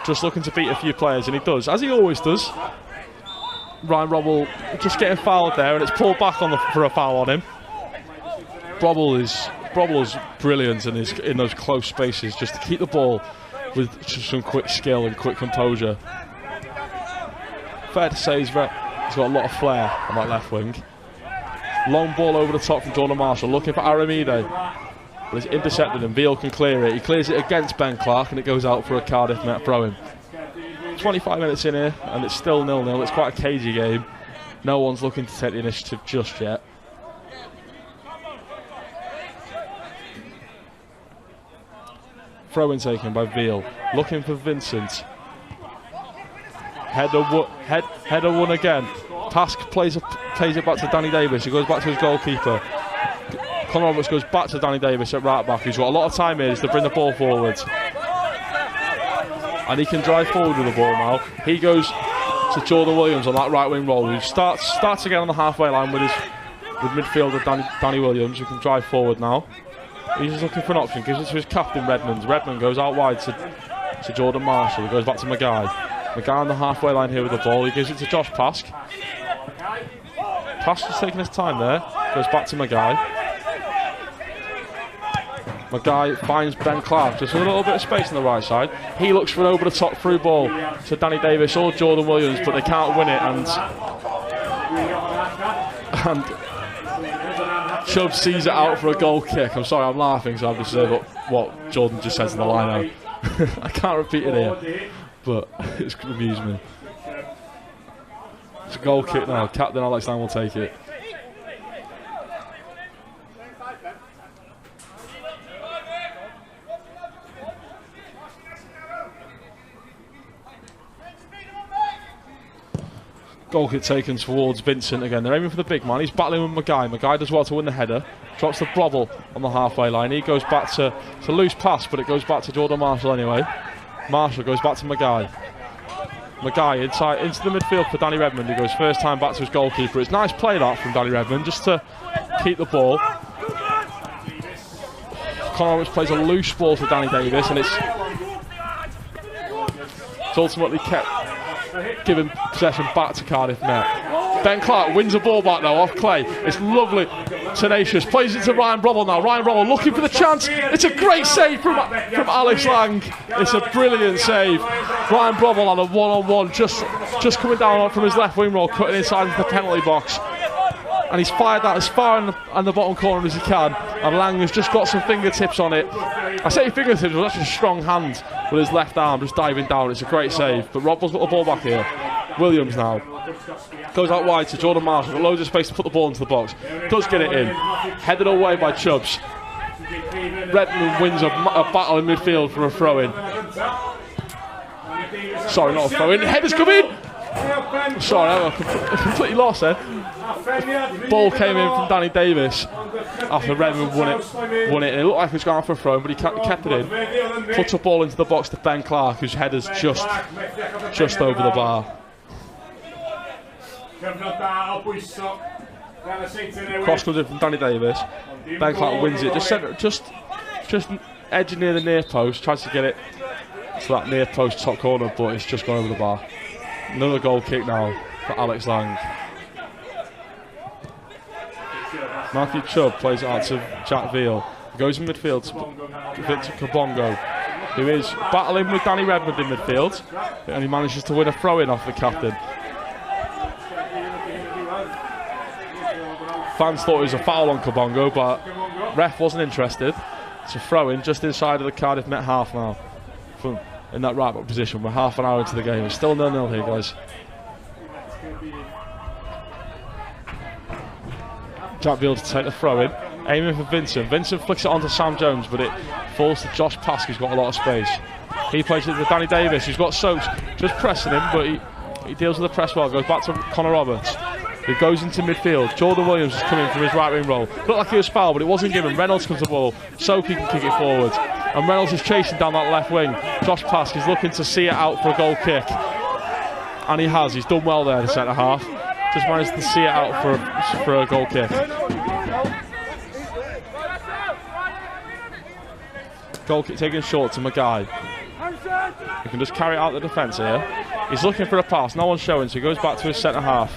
just looking to beat a few players, and he does, as he always does. Ryan Brobble just getting fouled there, and it's pulled back for a foul on him. Brobble is brilliant in those close spaces, just to keep the ball with just some quick skill and quick composure. Fair to say he's got a lot of flair on that left wing. Long ball over the top from Jordan Marshall, looking for Aramide, but it's intercepted and Veal can clear it. He clears it against Ben Clark and it goes out for a Cardiff net throw-in. 25 minutes in here and it's still 0-0. It's quite a cagey game. No one's looking to take the initiative just yet. Throw-in taken by Veal, looking for Vincent. Header won again. Pask plays it back to Danny Davis, who goes back to his goalkeeper. Connor Roberts goes back to Danny Davis at right back, who's got a lot of time here to bring the ball forward. And he can drive forward with the ball now. He goes to Jordan Williams on that right wing roll, who starts again on the halfway line with midfielder Danny Williams, who can drive forward now. He's just looking for an option, gives it to his captain Redmond. Redmond goes out wide to Jordan Marshall, who goes back to Maguire. Maguire on the halfway line here with the ball, he gives it to Josh Pask. Pask is taking his time there, goes back to Maguire. Maguire finds Ben Clark, just a little bit of space on the right side. He looks for an over the top through ball to Danny Davis or Jordan Williams, but they can't win it, and Chubb sees it out for a goal kick. I'm sorry, I'm laughing, so I've just said what Jordan just says in the line out. I can't repeat it here, but it's amused me. It's a goal kick now. Captain Alex Lang will take it. Goal kick taken towards Vincent again. They're aiming for the big man. He's battling with Mackay. Mackay does well to win the header. Drops the Brobble on the halfway line. He goes back to a loose pass, but it goes back to Jordan Marshall anyway. Marshall goes back to Mackay. Mackay inside into the midfield for Danny Redmond. He goes first time back to his goalkeeper. It's nice play that from Danny Redmond just to keep the ball. Connor Roberts plays a loose ball to Danny Davis, and it's ultimately kept giving possession back to Cardiff net. Ben Clark wins the ball back now off Clay. It's lovely, tenacious. Plays it to Ryan Brobble now. Ryan Brobble looking for the chance. It's a great save from Alex Lang. It's a brilliant save. Ryan Brobble on a one-on-one, just coming down from his left wing roll, cutting inside into the penalty box. And he's fired that as far in the bottom corner as he can. And Lang has just got some fingertips on it. I say fingertips, but that's a strong hand with his left arm just diving down. It's a great save. But Robb's got the ball back here. Williams now goes out wide to Jordan Marshall. Got loads of space to put the ball into the box. Does get it in. Headed away by Chubbs. Redmond wins a battle in midfield for a throw-in. Sorry, not a throw-in. Headers come in. Sorry, I completely lost there. Ball came in from Danny Davis after Redmond won it. It looked like he was going for a throw, but he kept it in. Puts a ball into the box to Ben Clark, whose header's just over the bar. Cross comes in from Danny Davis. Ben Clark wins it. Just edging near the near post. Tries to get it to that near post top corner, but it's just gone over the bar. Another goal kick now for Alex Lang. Matthew Chubb plays it out to Jack Veal. He goes in midfield to Victor Kabongo, who is battling with Danny Redmond in midfield, and he manages to win a throw-in off the captain. Fans thought it was a foul on Kabongo, but ref wasn't interested. It's a throw-in just inside of the Cardiff net half now. In that right back position, we're half an hour into the game. It's still 0-0 here, guys. Jack Veal to take the throw in, aiming for Vincent. Vincent flicks it onto Sam Jones, but it falls to Josh Pask, who's got a lot of space. He plays it to Danny Davis, who's got Soaps just pressing him, but he deals with the press well. Goes back to Connor Roberts, who goes into midfield. Jordan Williams is coming from his right wing roll. Looked like he was fouled, but it wasn't given. Reynolds comes to the ball, Soapy can kick it forward, and Reynolds is chasing down that left wing. Josh Pask is looking to see it out for a goal kick, and he has. He's done well there in the centre half. Just managed to see it out for a goal kick. Goal kick taken short to Mackay. He can just carry it out the defence here. He's looking for a pass, no one's showing, so he goes back to his centre half.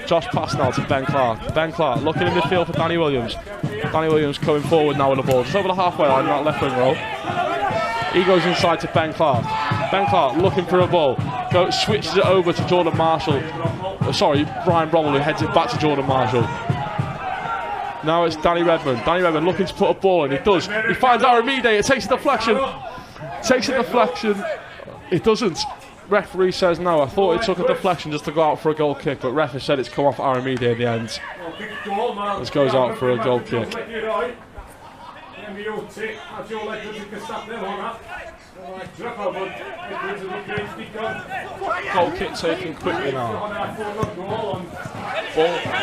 Josh pass now to Ben Clark. Ben Clark looking in midfield for Danny Williams. Danny Williams coming forward now with the ball, just over the halfway line, that left wing roll. He goes inside to Ben Clark. Ben Clark looking for a ball. Switches it over to Jordan Marshall. Sorry, Brian Bromwell, who heads it back to Jordan Marshall. Now it's Danny Redmond. Danny Redmond looking to put a ball in. He does. He finds Aramide. It takes a deflection. It doesn't. Referee says no. I thought it took a deflection just to go out for a goal kick, but referee said it's come off Aramide in the end. This goes out for a goal kick. Goal kick taken quickly now.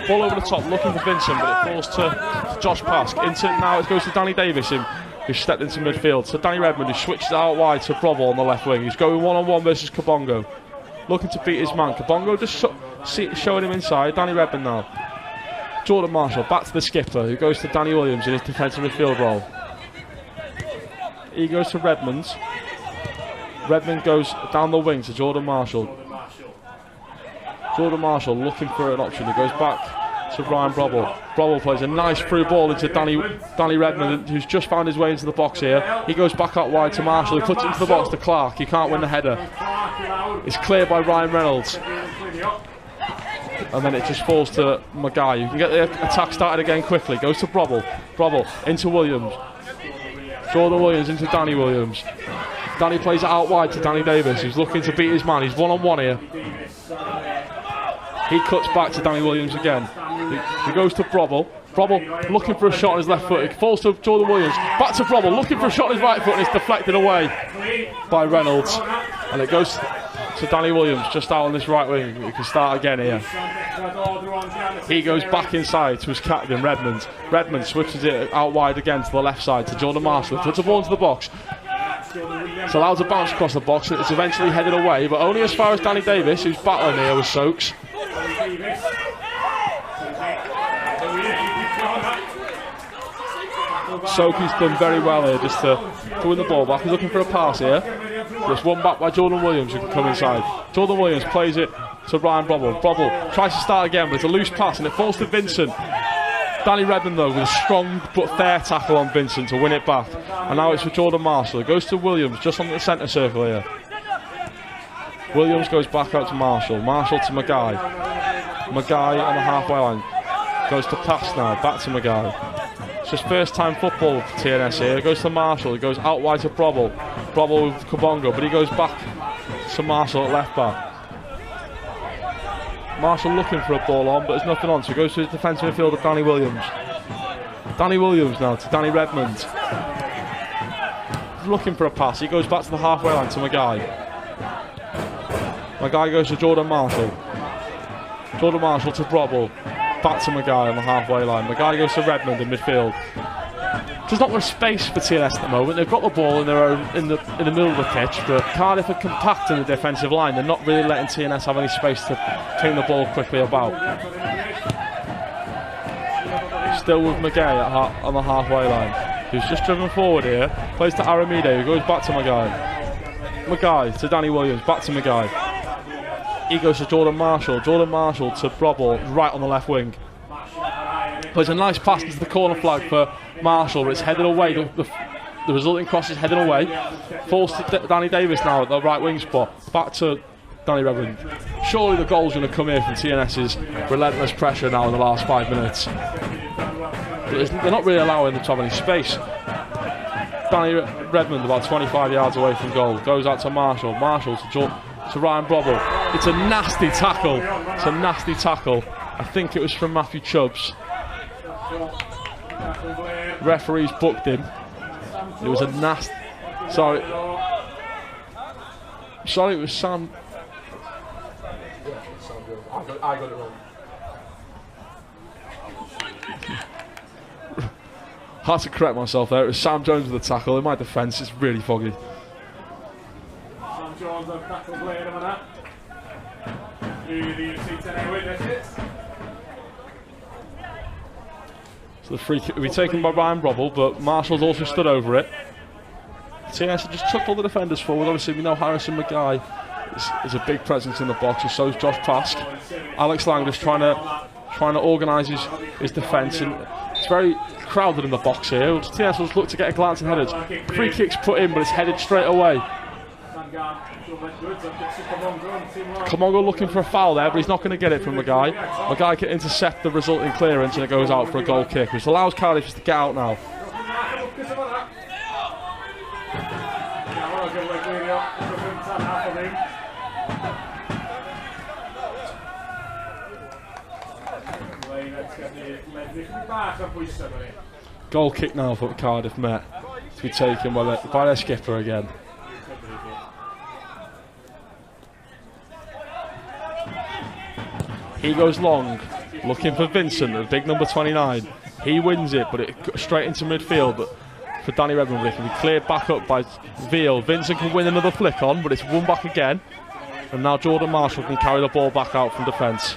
Ball over the top, looking for Vincent, but it falls to Josh Pask. Now it goes to Danny Davis, who stepped into midfield. So Danny Redmond, who switches out wide to Brobble on the left wing. He's going one-on-one versus Kabongo, looking to beat his man. Kabongo just showing him inside. Danny Redmond now. Jordan Marshall back to the skipper, who goes to Danny Williams in his defensive midfield role. He goes to Redmond. Redmond goes down the wing to Jordan Marshall. Jordan Marshall looking for an option. He goes back to Ryan Brobble. Brobble plays a nice through ball into Danny Redmond, who's just found his way into the box here. He goes back out wide to Marshall, who puts it into the box to Clark. He can't win the header. It's cleared by Ryan Reynolds. And then it just falls to Mackay. You can get the attack started again quickly. Goes to Brobble. Brobble into Williams. Jordan Williams into Danny Williams. Danny plays it out wide to Danny Davis, who's looking to beat his man. He's one-on-one here. He cuts back to Danny Williams again. He goes to Brobble. Brobble looking for a shot on his left foot. It falls to Jordan Williams. Back to Brobble, looking for a shot on his right foot, and it's deflected away by Reynolds. And it goes to Danny Williams, just out on this right wing. We can start again here. He goes back inside to his captain, Redmond. Redmond switches it out wide again to the left side to Jordan Marshall. Puts the ball into the box. It's allowed to bounce across the box. It's eventually headed away, but only as far as Danny Davis, who's battling here with Soaks. Soaky's done very well here just to win the ball back. He's looking for a pass here. Just one back by Jordan Williams who can come inside. Jordan Williams plays it to Ryan Brobble. Brobble tries to start again, but it's a loose pass and it falls to Vincent. Danny Redmond though with a strong but fair tackle on Vincent to win it back. And now it's for Jordan Marshall. It goes to Williams just on the centre circle here. Williams goes back out to Marshall. Marshall to Mackay. Mackay on the halfway line. Goes to pass now, back to Mackay. It's his first time football for TNS here. It goes to Marshall. It goes out wide to Brobble. Brobble with Kabongo, but he goes back to Marshall at left back. Marshall looking for a ball on, but there's nothing on, so he goes to his defensive midfielder, Danny Williams. Danny Williams now to Danny Redmond. He's looking for a pass. He goes back to the halfway line to Mackay. Mackay goes to Jordan Marshall. Jordan Marshall to Brobble. Back to Mackay on the halfway line. Mackay goes to Redmond in midfield. There's not much space for TNS at the moment. They've got the ball in their own in the middle of the pitch, but Cardiff are compact in the defensive line. They're not really letting TNS have any space to turn the ball quickly about. Still with Mackay on the halfway line, who's just driven forward here. Plays to Aramide, who goes back to Mackay. Mackay to Danny Williams, back to Mackay. He goes to Jordan Marshall. Jordan Marshall to Brobble, right on the left wing. Plays a nice pass into the corner flag for Marshall, but it's headed away. The resulting cross is headed away. Falls to Danny Davis now at the right wing spot. Back to Danny Redmond. Surely the goal's going to come here from TNS's relentless pressure now in the last 5 minutes. But they're not really allowing them to have any space. Danny Redmond about 25 yards away from goal. Goes out to Marshall. Marshall to Ryan Brobble. It's a nasty tackle. It's a nasty tackle. I think it was from Matthew Chubbs. Referees booked him. It was a nasty. Sorry, it was Sam. I got it wrong. Had to correct myself there. It was Sam Jones with the tackle. In my defence, it's really foggy. Sam Jones on tackle blade of that. So the free kick will be taken by Ryan Brobble, but Marshall's also stood over it. TNS have just chucked all the defenders forward. Obviously, we know Harrison Mackay is a big presence in the box, and so is Josh Pask. Alex Lang just trying to organise his defence, and it's very crowded in the box here. TNS will just look to get a glance and headers. Free kick's put in, but it's headed straight away. Kamongo looking for a foul there, but he's not going to get it from Mackay. Mackay can intercept the resulting clearance, and it goes out for a goal kick, which allows Cardiff just to get out now. Goal kick now for Cardiff Met to be taken by their skipper again. He goes long, looking for Vincent, the big number 29. He wins it, but it goes straight into midfield. But for Danny Redmond, it can be cleared back up by Veal. Vincent can win another flick on, but it's won back again. And now Jordan Marshall can carry the ball back out from defence.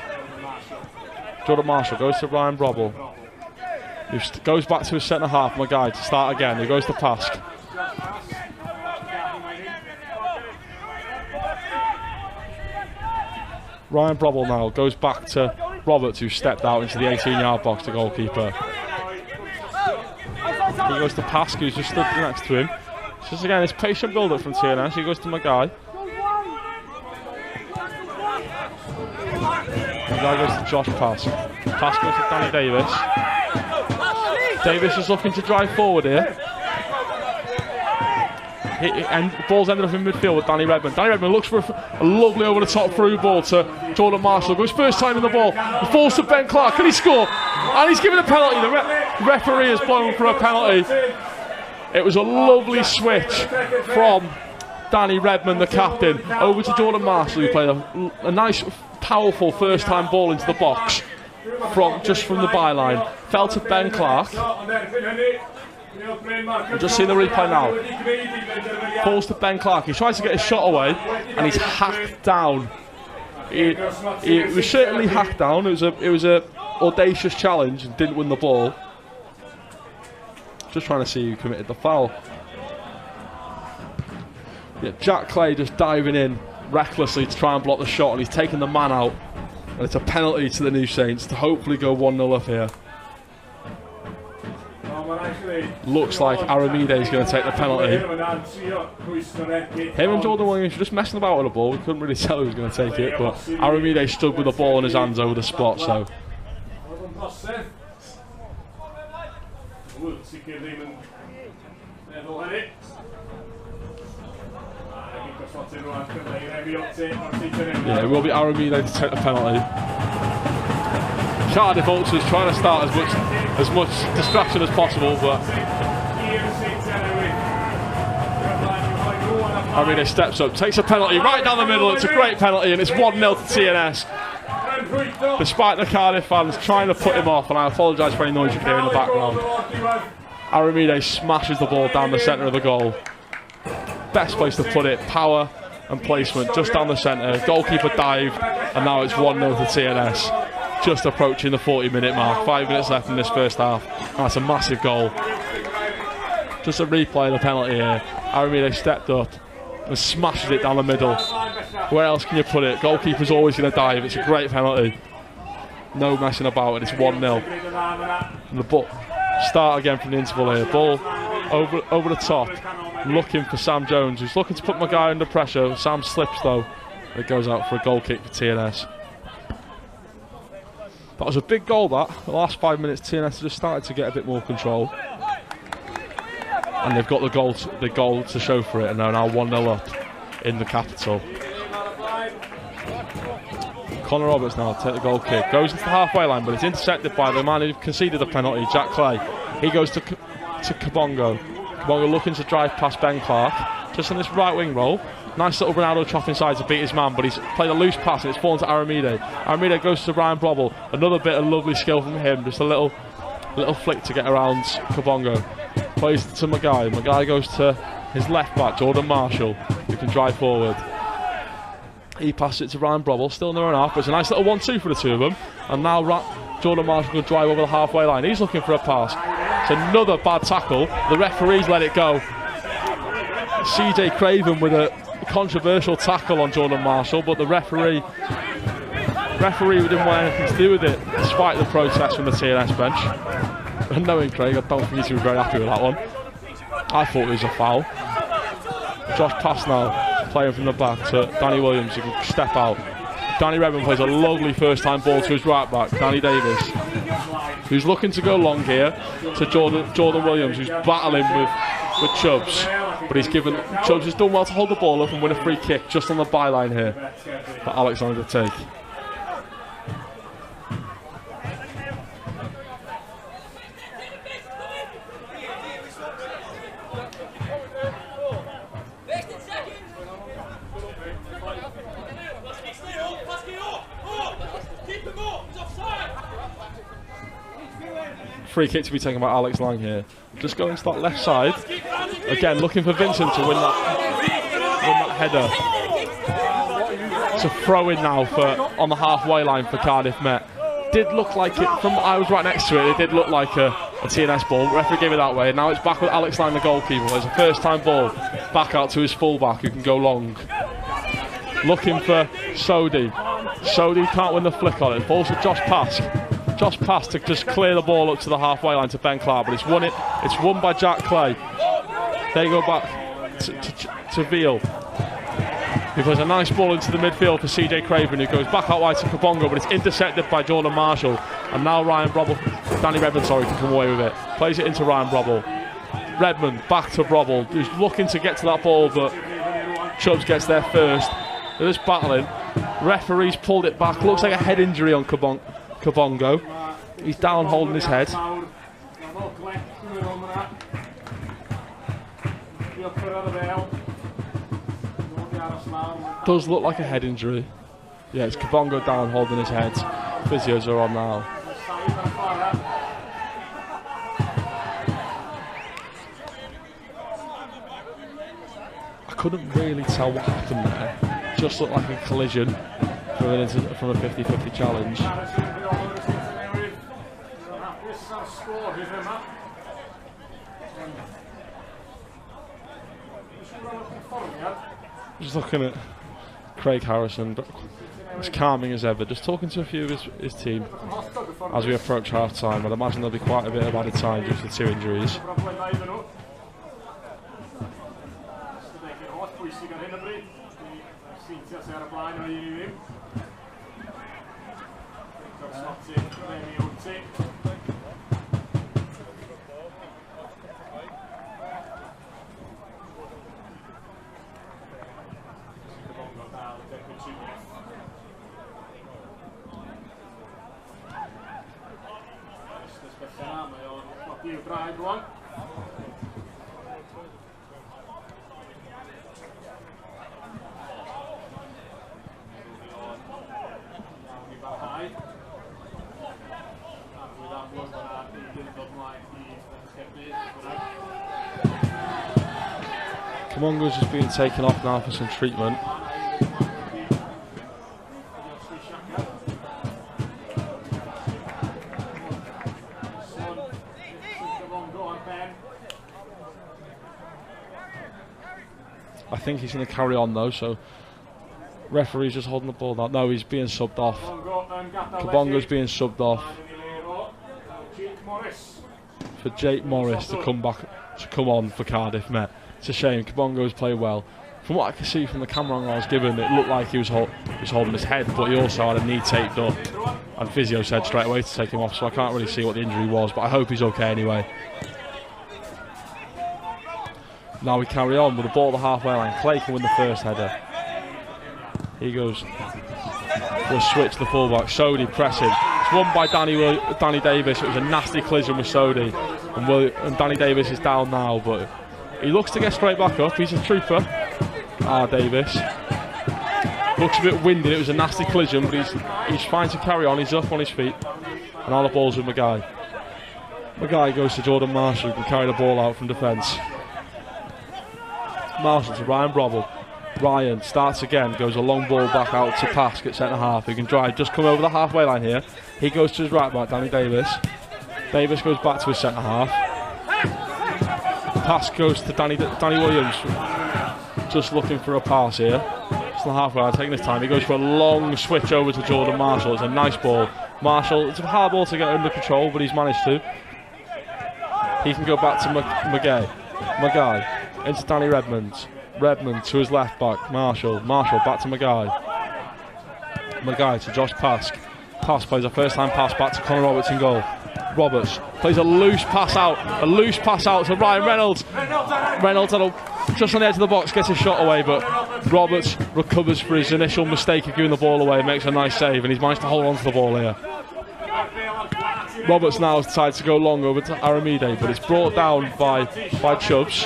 Jordan Marshall goes to Ryan Brobble. He goes back to his centre half, Mackay, to start again. He goes to Pask. Ryan Brobble now goes back to Roberts, who stepped out into the 18-yard box, the goalkeeper. He goes to Pask, who's just stood next to him. Just again, it's patient build-up from TNS. He goes to Mackay. Mackay goes to Josh Pask. Pask goes to Danny Davis. Davis is looking to drive forward here. And the ball's ended up in midfield with Danny Redmond. Danny Redmond looks for a lovely over-the-top through ball to Jordan Marshall. Goes first time in the ball. He falls to Ben Clark. Can he score? And he's given a penalty. The referee has blown for a penalty. It was a lovely switch from Danny Redmond, the captain, over to Jordan Marshall, who played a nice, powerful first-time ball into the box from the byline. Fell to Ben Clark. We're just seeing the replay now. Falls to Ben Clark. He tries to get his shot away, and he's hacked down. He was certainly hacked down. It was a audacious challenge and didn't win the ball. Just trying to see who committed the foul. Yeah, Jack Clay just diving in recklessly to try and block the shot, and he's taken the man out. And it's a penalty to the New Saints to hopefully go 1-0 up here. Looks like Aramide is going to take the penalty. Him and Jordan Williams were just messing about with the ball. We couldn't really tell who was going to take it, but Aramide stood with the ball in his hands over the spot, so. Yeah, it will be Aramide to take the penalty. Cardiff Ultras trying to start as much distraction as possible, but Aramide steps up, takes a penalty right down the middle. It's a great penalty, and it's 1-0 to TNS. Despite the Cardiff fans trying to put him off, and I apologise for any noise you can hear in the background. Aramide smashes the ball down the centre of the goal. Best place to put it, power and placement just down the centre. Goalkeeper dive, and now it's 1-0 to TNS. Just approaching the 40-minute mark. 5 minutes left in this first half. That's a massive goal. Just a replay of the penalty here. Aramide stepped up and smashes it down the middle. Where else can you put it? Goalkeeper's always going to dive. It's a great penalty. No messing about it. It's 1-0. And the ball start again from the interval here. Ball over the top. Looking for Sam Jones, who's looking to put my guy under pressure. Sam slips though. It goes out for a goal kick for TNS. That was a big goal, that. The last 5 minutes, TNS just started to get a bit more control. And they've got the goal to show for it, and they're now 1-0 up in the capital. Connor Roberts now take the goal kick. Goes into the halfway line, but it's intercepted by the man who conceded the penalty, Jack Clay. He goes to Kabongo. Kabongo looking to drive past Ben Clark. Just on this right wing roll. Nice little Ronaldo chop inside to beat his man, but he's played a loose pass and it's fallen to Aramide. Aramide goes to Ryan Brobble. Another bit of lovely skill from him. Just a little flick to get around Kabongo. Plays to Magai. Magai goes to his left back, Jordan Marshall, who can drive forward. He passes it to Ryan Brobble, still in their own half, but it's a nice little 1-2 for the two of them. And now Jordan Marshall can drive over the halfway line. He's looking for a pass. It's another bad tackle. The referees let it go. CJ Craven with a controversial tackle on Jordan Marshall, but the referee didn't want anything to do with it, despite the protest from the TNS bench. And knowing Craig, I don't think he's very happy with that one. I thought it was a foul. Josh Pass now, playing from the back to Danny Williams, who can step out. Danny Redmond plays a lovely first-time ball to his right back, Danny Davis, who's looking to go long here to Jordan Williams, who's battling with Chubbs. But he's given, Chubbs has done well to hold the ball up and win a free kick just on the byline here for Alexander to take. Free kick to be taken by Alex Lang here. Just going to that left side. Again, looking for Vincent to win that header. It's a throw in now on the halfway line for Cardiff Met. Did look like it, from I was right next to it, it did look like a TNS ball. The referee gave it that way. Now it's back with Alex Lang, the goalkeeper. There's a first time ball back out to his fullback who can go long. Looking for Sodi. Sodi can't win the flick on it. Falls to Josh Pask. Josh Pass to just clear the ball up to the halfway line to Ben Clark, but it's won by Jack Clay. They go back to Veal, who plays a nice ball into the midfield for CJ Craven, who goes back out wide to Kabongo, but it's intercepted by Jordan Marshall. And now Danny Redmond, can come away with it. Plays it into Ryan Brobble. Redmond back to Brobble, who's looking to get to that ball, but Chubbs gets there first. They're just battling. Referee's pulled it back. Looks like a head injury on Kabongo. He's down holding his head. Does look like a head injury. Yeah, it's Kabongo down holding his head. Physios are on now. I couldn't really tell what happened there. Just looked like a collision from a 50-50 challenge. Just looking at Craig Harrison, as calming as ever, just talking to a few of his team as we approach half time. I'd imagine there'll be quite a bit of added time due to 2 injuries. Kamongo's just being taken off now for some treatment. I think he's going to carry on though, so referee's just holding the ball down. No, he's being subbed off. Kabongo's being subbed off for Jake Morris to come on for Cardiff, mate. It's a shame. Kabongo's played well. From what I can see from the camera angle I was given, it looked like he was holding his head, but he also had a knee taped up. And physio said straight away to take him off, so I can't really see what the injury was, but I hope he's okay anyway. Now we carry on with the ball at the halfway line. Clay can win the first header. He goes. We'll switch the fullback. Sodi pressing. It's won by Danny Davis. It was a nasty collision with Sodi. And Danny Davis is down now, but he looks to get straight back up. He's a trooper. Davis. Looks a bit winded. It was a nasty collision, but he's fine to carry on. He's up on his feet. And all the ball's with Maguire. Maguire goes to Jordan Marshall, who can carry the ball out from defence. Marshall to Ryan Brobble. Ryan starts again, goes a long ball back out to Pask at centre half. He can drive, just come over the halfway line here. He goes to his right back, Danny Davis. Davis goes back to his centre half. Pask goes to Danny Williams, just looking for a pass here. It's the halfway line, taking his time. He goes for a long switch over to Jordan Marshall. It's a nice ball. Marshall, it's a hard ball to get under control, but he's managed to. He can go back to Maguire into Danny Redmond. Redmond to his left back. Marshall back to Maguire to Josh Pask. Pask plays a first time pass back to Connor Roberts in goal. Roberts plays a loose pass out to Ryan Reynolds. Reynolds just on the edge of the box, gets his shot away, but Roberts recovers for his initial mistake of giving the ball away, makes a nice save, and he's managed to hold on to the ball here. Roberts now has decided to go long over to Aramide, but it's brought down by Chubbs.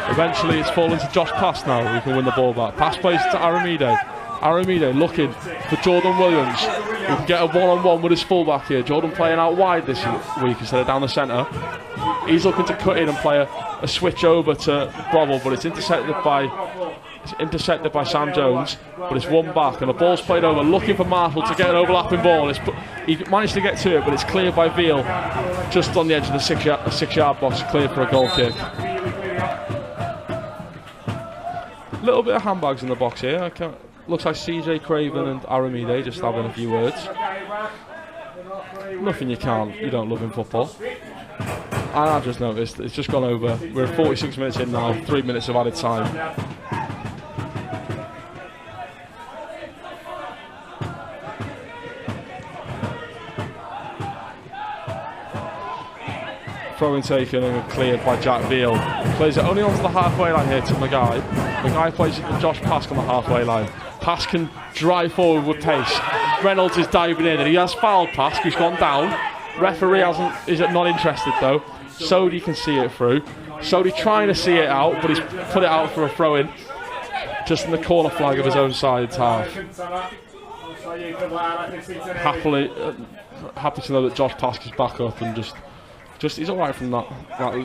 Eventually it's fallen to Josh Pass now, who can win the ball back. Pass plays to Aramide. Aramide looking for Jordan Williams, who can get a one-on-one with his fullback here. Jordan playing out wide this week instead of down the centre. He's looking to cut in and play a switch over to Brobble, but it's intercepted by Sam Jones, but it's one back and the ball's played over, looking for Marshall to get an overlapping ball. He managed to get to it, but it's cleared by Veal just on the edge of the six-yard box, cleared for a goal kick. Little bit of handbags in the box here. Looks like CJ Craven and Aramide just having a few words. Nothing you don't love in football. And I've just noticed it's just gone over. We're 46 minutes in now, 3 minutes of added time. Throw-in taken and cleared by Jack Veal. Plays it only onto the halfway line here to Maguire. Maguire plays it to Josh Pask on the halfway line. Pask can drive forward with pace. Reynolds is diving in and he has fouled Pask, who's gone down. Referee is not interested though. Sodi can see it through. Sodi trying to see it out, but he's put it out for a throw-in. just in the corner flag of his own side's half. Happy to know that Josh Pask is back up and just he's all right from that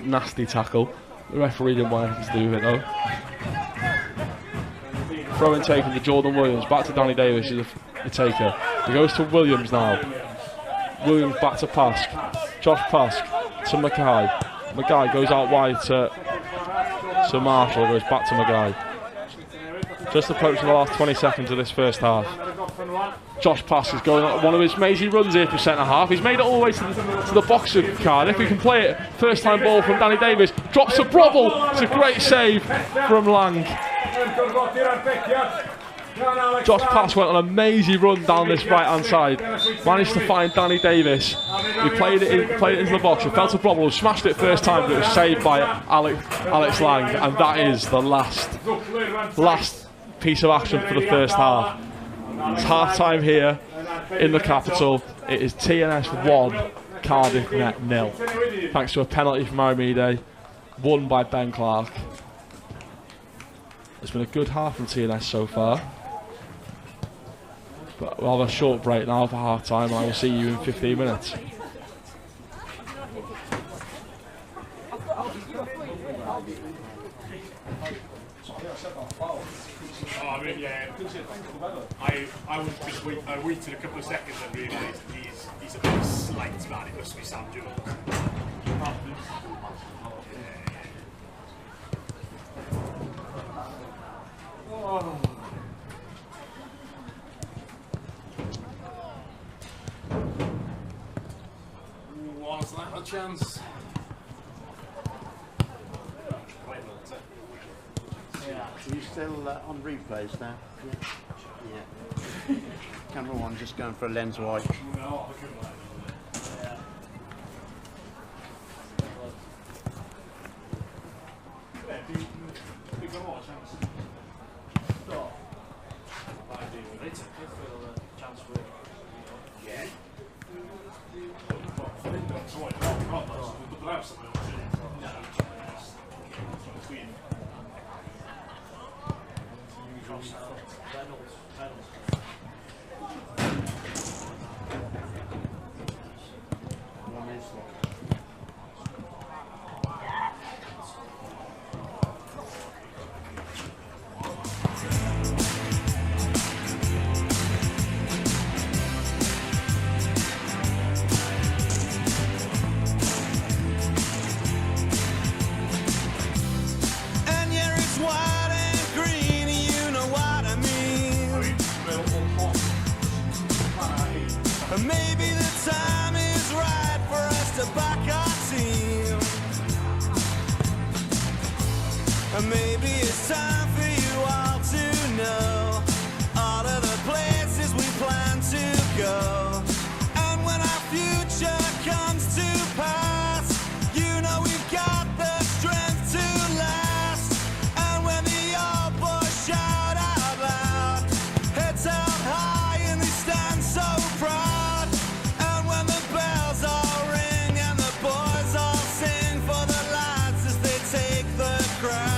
nasty tackle. The referee didn't want anything to do with it though. Throw in taken to Jordan Williams, back to Danny Davis, who's the taker. He goes to Williams now. Williams back to Pask. Josh Pask to Mackay. Mackay goes out wide to Marshall, goes back to Mackay. Just approaching the last 20 seconds of this first half. Josh Pask is going on one of his mazy runs here for centre half. He's made it all the way to the box of Cardiff. He can play it. First time ball from Danny Davis. Drops a brobble. It's a great save from Lang. Josh Pask went on a mazy run down this right hand side. Managed to find Danny Davis. He played it into the box. He fell to brobble. Smashed it first time, but it was saved by Alex Lang. And that is the last piece of action for the first half. It's half time here in the capital. It is TNS 1, Cardiff net 0. Thanks to a penalty from Armide, won by Ben Clark. It's been a good half from TNS so far. But we'll have a short break now for half time and I will see you in 15 minutes. I was just waited a couple of seconds and realised he's a bit slight, man. It must be Sam Jones. Was that a chance? Yeah. Are you still on replays now? Yeah. Camera one just going for a lens wide. Maybe it's time for you all to know all of the places we plan to go. And when our future comes to pass, you know we've got the strength to last. And when the old boys shout out loud, heads held high and they stand so proud. And when the bells all ring and the boys all sing for the lads as they take the crown.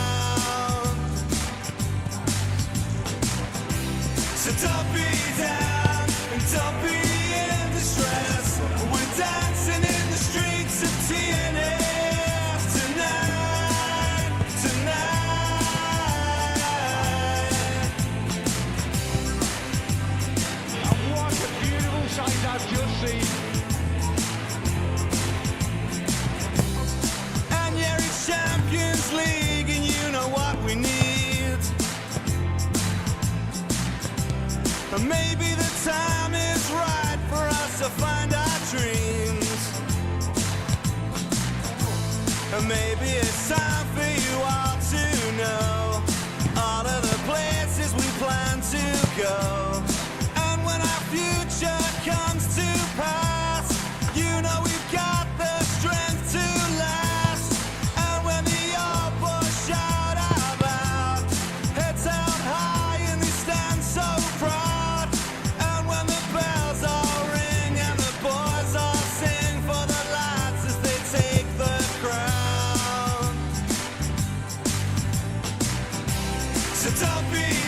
So don't be down and don't be in distress. We're dancing in the streets of TNS tonight, tonight. And what a beautiful sight I've just seen. And yeah, it's Champions League and you know what we need. Maybe the time is right for us to find our dreams. Maybe it's time for you all to know all of the places we plan to go. And when our future comes to pass, you know we've got the strength to last. And when the old boys shout out loud, heads held high and they stand so proud. So don't be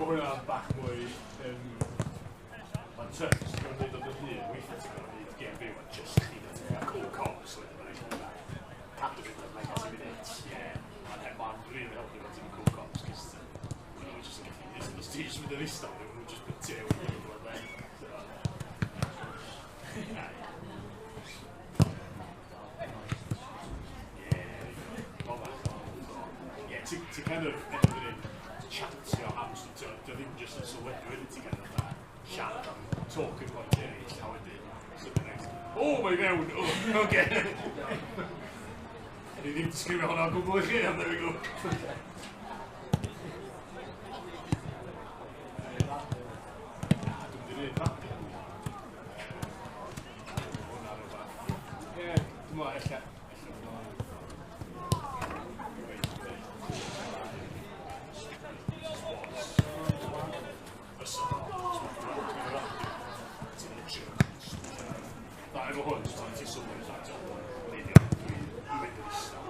Cofio na bach mwy mae'n tyrks yn gwneud o'n hyn, weithio ti'n gwneud game byw a just cool cops wedyn cadw fynd am like 90 minutes, and mae'n really helpu fan ti'n cool cops, cos nhw'n just yn gallu, os ti'n just mynd yn istod, nhw'n just mynd tew yn gwneud o'n dde. Ti'n kind of end yn chatio am stwff, dio ddim just yn sylwedu wedyn ti'n kind of siarad am talking point eraill, a wedyn, oh my fewn, oh, oce. Ni ddim disgrifio hwnna o gwbl i chi, am there we go. Dwi'n mynd i rhaid hwnna rhywbeth. Dwi'n meddwl, ella. Efo hwn, ti'n sylwi at leidio, dwi'n mynd yn istod.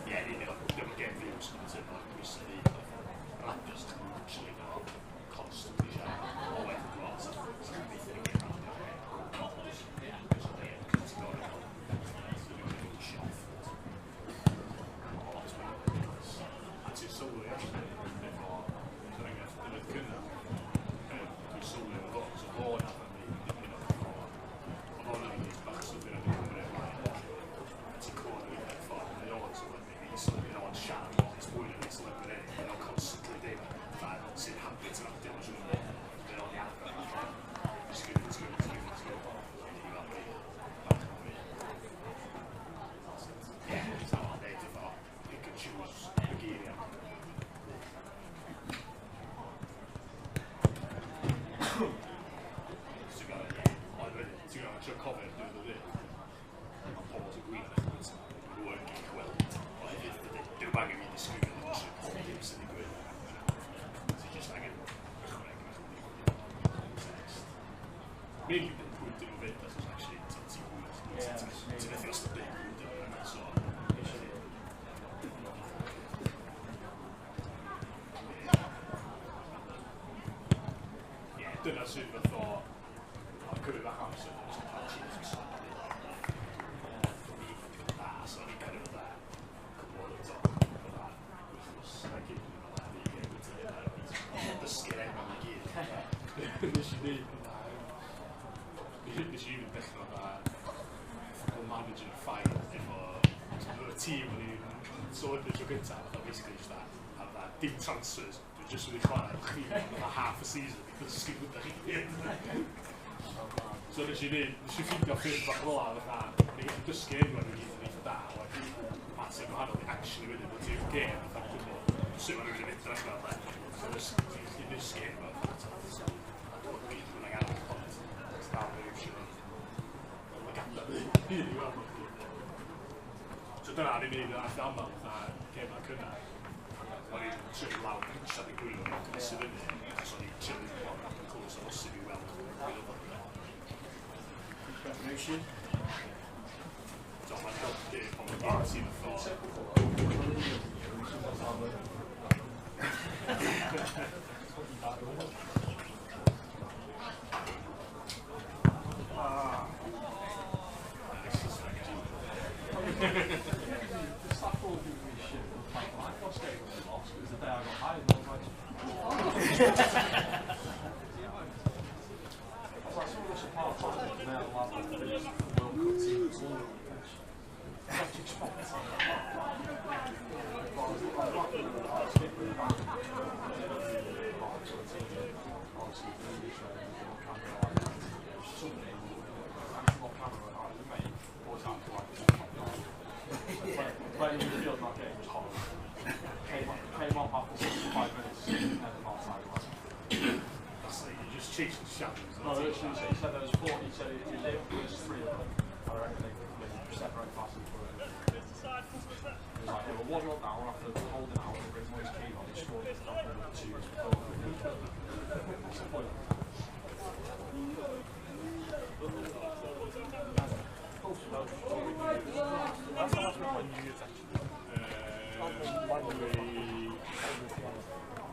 Ie, ni'n ddim yn gen views, mae'n teimlo gwisau ni. Rhaid just actually go constantly siarad o wedyn gweld, so ti'n bythyn yn gen rhaid. A ti'n sylwi, efo, sy'n enghraifft, dyfod cynnar. Dwi'n sylwi efo fo, so fo na fan ni, dipyn o fo. O fo na ni, bach sylwi na dwi'n cymryd ymlaen. Ti'n clywed yn eitha ffordd, mae o'n sylwi, ni'n sylwi na o'n siarad lot mwy na ni'n sylwi yn ei, mae o'n constantly dim, sy'n habit yn adio, mae'n siŵr mae o'n iawn. Sgwyd. Ie, it's not all day to fo. You can choose the geiriau. Ti'n gwybod, ti'n cofio'r dwi'n dod i. Mae pobl sy'n gwir eich bod yn working gweld. O hefyd, dwi'n angen i disgrifio yn sy'n pob dim sy'n digwydd. Ti'n just angen text. Mainly dwi'n pwyntio nhw fynd, os actually ti'n gwir. Ti'n methu os dwi'n pwyntio nhw, so... Ie, dyna sy'n fath o... I'll cut it back on, so there's some patches and stuff. So I kind of that. Couple of the top of that. I keep doing that. You get to the skin out of the gear. This you need. This you even think about that. For managing a fight, if a team when you sort of good time, basically just that. Have that deep transfers. Just really trying to half a season because it's good that so nes i ffindio ffyrdd bach fel a fatha, ni gallu dysgu enwau nhw'n gyd yn eitha da, a massive gwahanol i actually wedyn bod ti'n gêm, fatha gwybod sut ma'n rhywun yn edrych fel da. So nes i dysgu enwau, a dwi'n gyd yn ganol pont, it's dal yn rhywun yn y gadael i weld. So dyna ni'n mynd i allu aml, fatha gêm a'n cynnar. O'n i'n trefnu lawr yn siarad i gwylio, o'n i'n sydd fyny, achos o'n i'n trefnu lawr yn clwys o bosib i weld Revolution. So mae'n helpu pobl gyd sy'n y ffordd.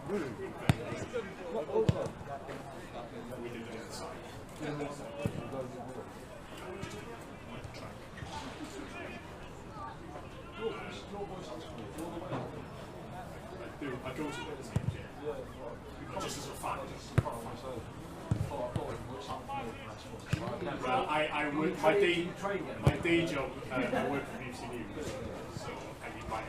I go to the team, just as a fan. Well, I work my day job. I work for BBC News, so I need my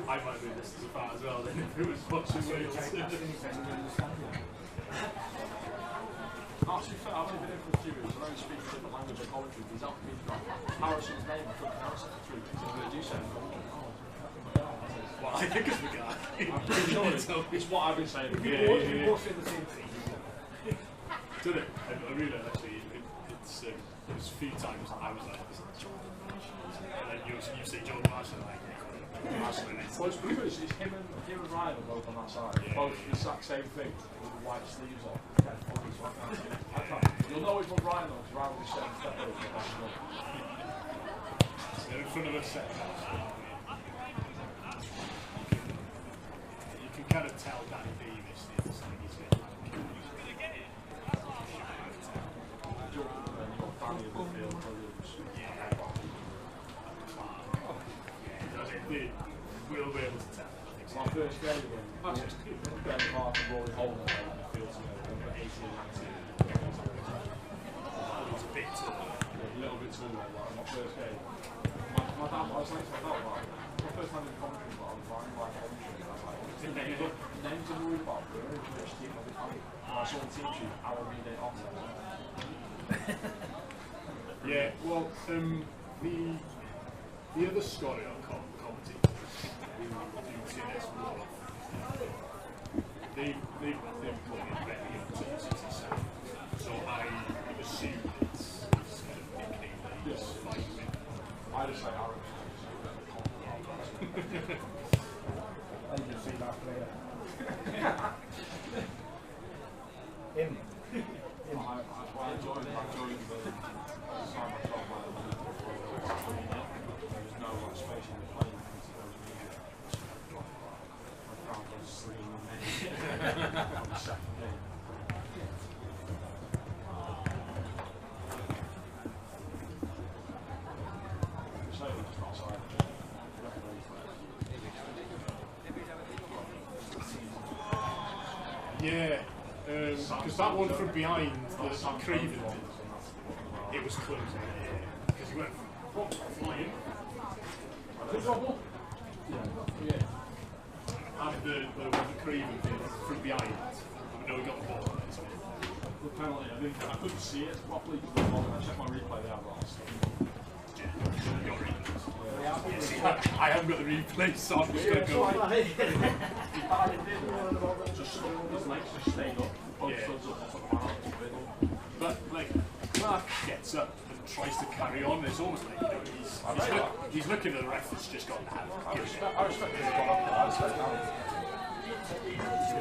I might be this as a fan as well. Then if it was watching Wales. Actually, I've only been in for a few years, and I only speak different language and commentary. He's helped me Harrison's name, I couldn't pronounce it for 3 weeks. What did you say? Well, I think it's the guy. I'm pretty sure it's what I've been saying. Yeah. Did it? I really actually, it's there was a few times I was like, this is Jordan Marshall. And then you say Jordan Marshall, like, well, it's because it's him and Ryan are both on that side. Yeah, both the exact same thing with the white sleeves on. You'll know it's not Ryan though, because Ryan will be setting step over the best one. They're in front of us. You can kind of tell Danny Davis the other side he's getting we'll be able to tell. My first game again, Ben Park and Rory Holden on the field together, 18 19. It's a bit too a little bit too long, like my first game. My dad, I was saying to my dad, like, my first time in the commentary, but I was like commentary, and I was like, names of the week about the first team of the time. And I saw the team sheet, our everyday offset. Yeah, well, the other story on comedy, TNS they've put in very into the so I assume it's kind of nickname that he's fighting with. I just say Aaron. I didn't see that player. Him. I enjoyed the time I felt like there was no space in the plane I found I was sleeping on the second game. So it was just outside. Yeah, because that one from behind the Craven, it was close. Because he went flying. Yeah. And the Craven did from behind. But no, he got the ball. The penalty, I couldn't see it properly because the ball, I checked my replay there, I haven't got the replay, so I'm just going to go. Just his legs just stayed up, both sides up, But like, Mark gets up and tries to carry on. It's almost like, you know, he's looking at the ref that's just got the hand. I respect his goal.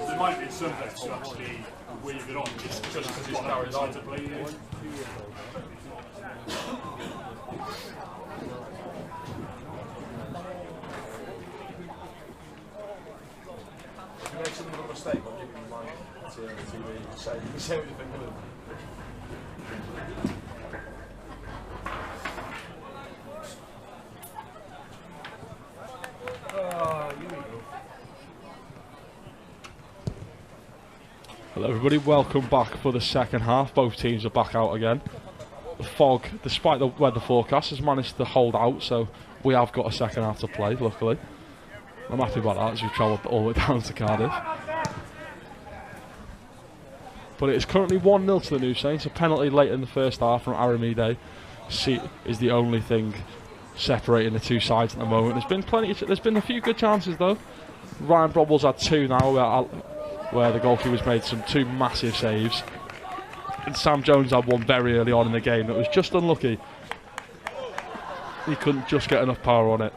There might be some refs who actually wave it on just because he's carried on to play it. If you make some little mistake, I'll give you mine to the TV. Say what you think of it. Hello everybody, welcome back for the second half. Both teams are back out again. The fog, despite the weather forecast, has managed to hold out, so we have got a second half to play, luckily. I'm happy about that as we've travelled all the way down to Cardiff. But it is currently 1-0 to the New Saints. A penalty late in the first half from Aramide is the only thing separating the two sides at the moment. There's been a few good chances though. Ryan Brobbles had two now where the goalkeeper's made two massive saves. And Sam Jones had one very early on in the game that was just unlucky. He couldn't just get enough power on it.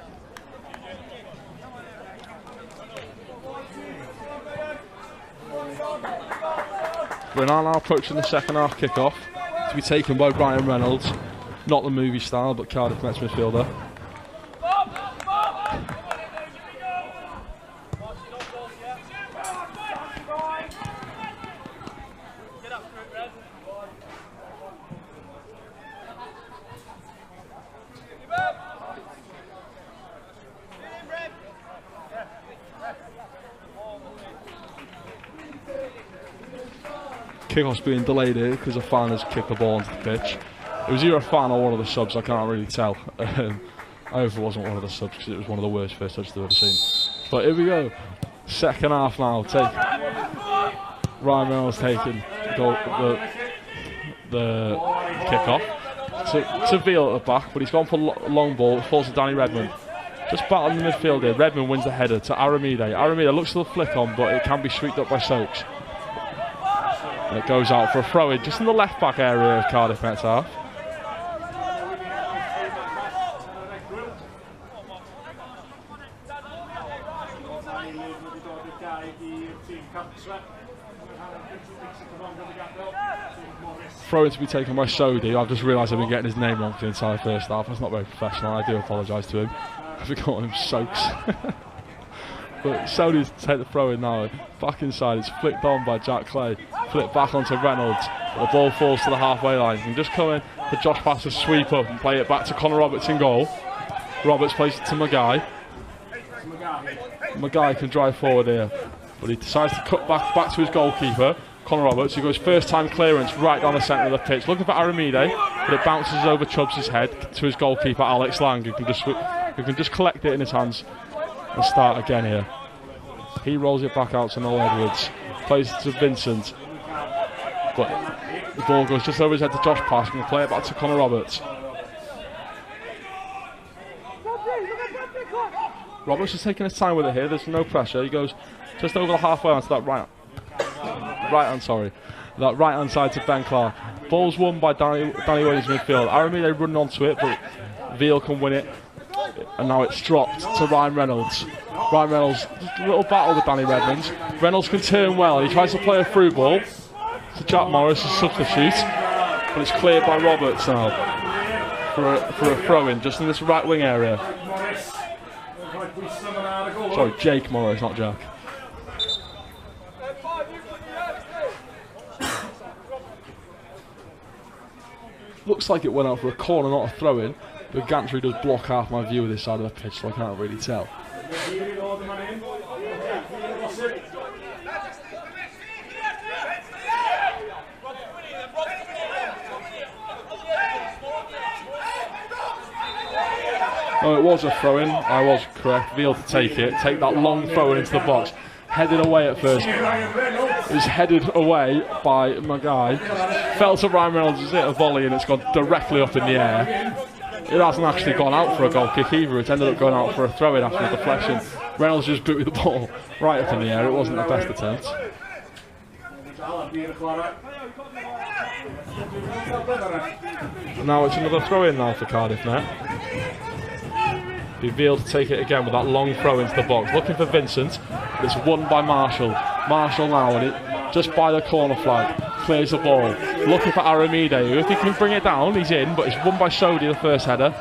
We're now approaching the second half kick-off to be taken by Ryan Reynolds. Not the movie style, but Cardiff Mets midfielder. Kickoff's being delayed here because a fan has kicked the ball onto the pitch. It was either a fan or one of the subs, I can't really tell. I hope it wasn't one of the subs because it was one of the worst first touches I've ever seen. But here we go. Second half now. Ryan Reynolds taking the kick-off to Veal at the back, but he's gone for a long ball. It falls to Danny Redmond. Just battling the midfield here. Redmond wins the header to Aramide. Aramide looks to the flick on, but it can be swept up by Soaks. And it goes out for a throw-in just in the left-back area of Cardiff Mets half. Throw-in to be taken by Sodi. I've just realised I've been getting his name wrong for the entire first half. That's not very professional. I do apologise to him. I've been calling him Soaks. But Sodi's to take the throw-in now. Back inside. It's flicked on by Jack Clay. Flipped back onto Reynolds. But the ball falls to the halfway line. And just come in for Josh Pass to sweep up and play it back to Connor Roberts in goal. Roberts plays it to Maguy. Maguy can drive forward here, but he decides to cut back to his goalkeeper, Connor Roberts, who goes first time clearance right down the centre of the pitch, looking for Aramide, but it bounces over Chubbs' head to his goalkeeper Alex Lang, who can just collect it in his hands and start again here. He rolls it back out to Noel Edwards, plays it to Vincent, but the ball goes just over his head to Josh Pask and play it back to Connor Roberts. Roberts is taking his time with it here. There's no pressure. He goes just over the halfway onto that right hand side to Ben Clark. Ball's won by Danny Williams midfield. Aramide running onto it, but Veal can win it. And now it's dropped to Ryan Reynolds. Ryan Reynolds, just a little battle with Danny Redmond. Reynolds can turn well. He tries to play a through ball to Jack Morris, a substitute, but it's cleared by Roberts now for a throw-in just in this right wing area. Sorry, Jake Morris, not Jack. Looks like it went out for a corner, not a throw-in, but Gantry does block half my view of this side of the pitch, so I can't really tell. No, it was a throw-in. I was correct. Veal to take that long throw-in into the box. Headed away at first. It was headed away by Maguy. Fell to Ryan Reynolds, has hit a volley and it's gone directly up in the air. It hasn't actually gone out for a goal kick either. It ended up going out for a throw-in after the deflection. Reynolds just booted the ball right up in the air. It wasn't the best attempt. Now it's another throw-in now for Cardiff now. Veal to take it again with that long throw into the box. Looking for Vincent. It's won by Marshall. Marshall now, and it just by the corner flag. Clears the ball. Looking for Aramide, who if he can bring it down, he's in, but it's won by Sodi, the first header.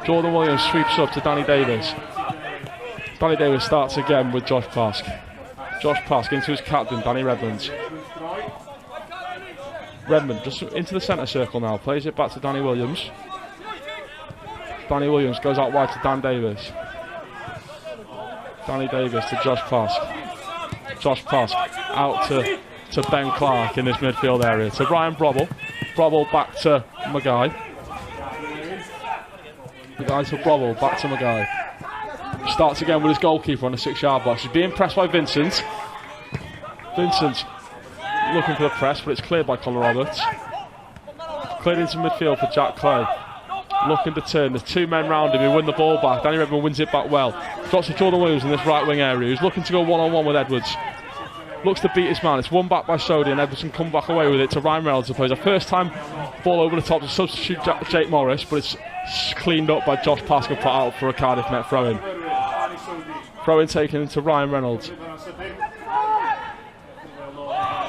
Jordan Williams sweeps up to Danny Davis. Danny Davis starts again with Josh Pask. Josh Pask into his captain, Danny Redmond. Redmond just into the centre circle now. Plays it back to Danny Williams. Danny Williams goes out wide to Dan Davis. Danny Davis to Josh Pask. Josh Pask out to Ben Clark in this midfield area. To Ryan Brobble. Brobble back to Maguy. Maguy to Brobble, back to Maguy. Starts again with his goalkeeper on the 6-yard box. He's being pressed by Vincent. Vincent looking for the press, but it's cleared by Connor Roberts. Cleared into midfield for Jack Clay. Looking to turn. There's two men round him who win the ball back. Danny Redmond wins it back well. Drops to Jordan Williams in this right wing area. He's looking to go one-on-one with Edwards. Looks to beat his man. It's won back by Sodi and Edwards can come back away with it to Ryan Reynolds. Plays a first time ball over the top to substitute Jake Morris, but it's cleaned up by Josh Pask and put out for a Cardiff Met throw-in. Throw-in taken into Ryan Reynolds.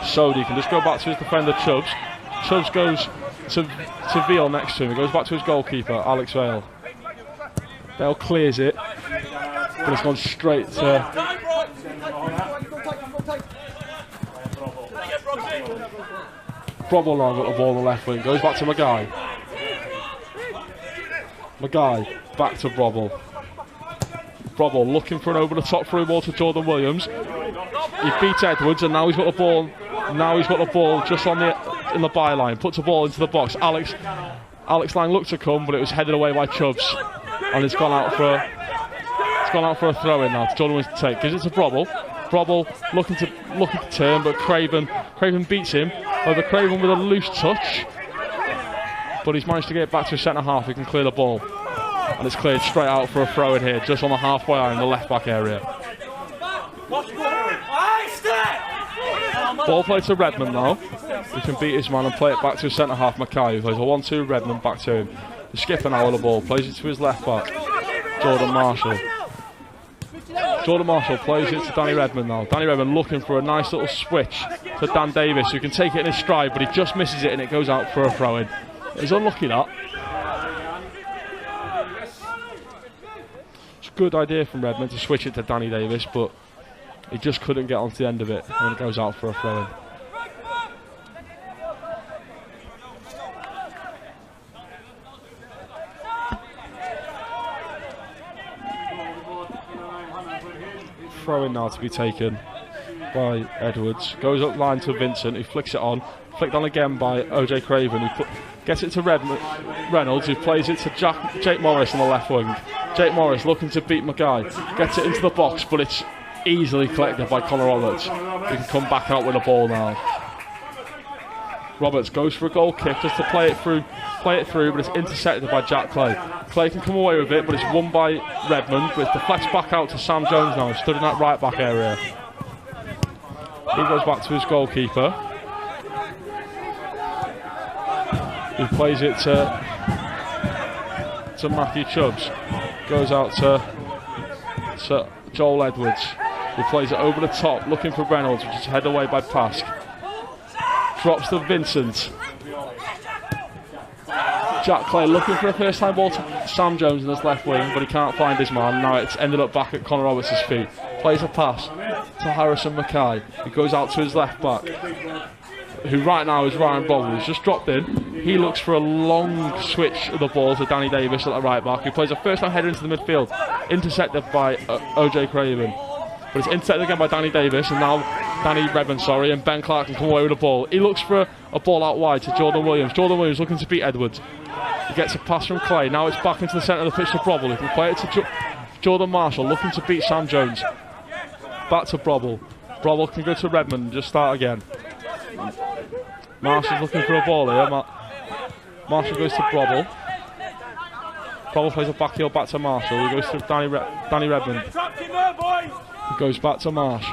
Sody can just go back to his defender, Chubbs. Chubbs goes to Veal next to him. He goes back to his goalkeeper, Alex Vale. Vale clears it, but it's gone straight to... Brobble now got the ball on the left wing, goes back to Maguire. Maguire back to Brobble. Brobble looking for an over the top through ball to Jordan Williams. He beats Edwards and now he's got the ball. Now he's got the ball just in the byline. Puts the ball into the box. Alex Lang looked to come, but it was headed away by Chubbs, and it's gone out for a throw in now. Jordan Williams to take. Gives it to Brobble. Brobble looking to turn, but Craven beats him. Over Craven with a loose touch, but he's managed to get it back to his centre half. He can clear the ball, and it's cleared straight out for a throw in here, just on the halfway line in the left back area. Ball played to Redmond now. He can beat his man and play it back to his centre half, Mackay, who plays a 1-2 Redmond back to him. The skipper now on the ball, plays it to his left back, Jordan Marshall. Jordan Marshall plays it to Danny Redmond now. Danny Redmond looking for a nice little switch to Dan Davis, who can take it in his stride, but he just misses it and it goes out for a throw-in. He's unlucky that. It's a good idea from Redmond to switch it to Danny Davis, but he just couldn't get onto the end of it and it goes out for a throw-in. Throw-in now to be taken by Edwards. Goes up line to Vincent, who flicks it on. Flicked on again by OJ Craven, who gets it to Reynolds, who plays it to Jake Morris on the left wing. Jake Morris looking to beat Mackay. Gets it into the box, but it's easily collected by Connor Roberts. He can come back out with the ball now. Roberts goes for a goal kick just to play it through, but it's intercepted by Jack Clay. Clay can come away with it, but it's won by Redmond, but it's deflects back out to Sam Jones now, stood in that right back area. He goes back to his goalkeeper, who plays it to Matthew Chubbs. Goes out to Joel Edwards, who plays it over the top, looking for Reynolds, which is headed away by Pask. Drops to Vincent. Jack Clay looking for a first time ball to Sam Jones in his left wing, but he can't find his man. Now it's ended up back at Connor Roberts' feet. Plays a pass to Harrison Mackay, who goes out to his left back, who right now is Ryan Bobble, who's just dropped in. He looks for a long switch of the ball to Danny Davis at the right back, who plays a first time header into the midfield, intercepted by OJ Craven. But it's intercepted again by Danny Davis, and now Danny Redmond, and Ben Clark can come away with the ball. He looks for a ball out wide to Jordan Williams. Jordan Williams looking to beat Edwards. He gets a pass from Clay. Now it's back into the centre of the pitch to Brobble. He can play it to Jordan Marshall, looking to beat Sam Jones. Back to Brobble. Brobble can go to Redmond and just start again. Marshall's looking for a ball here. Marshall goes to Brobble. Brobble plays a back heel back to Marshall. He goes to Danny Redmond. He goes back to Marsh.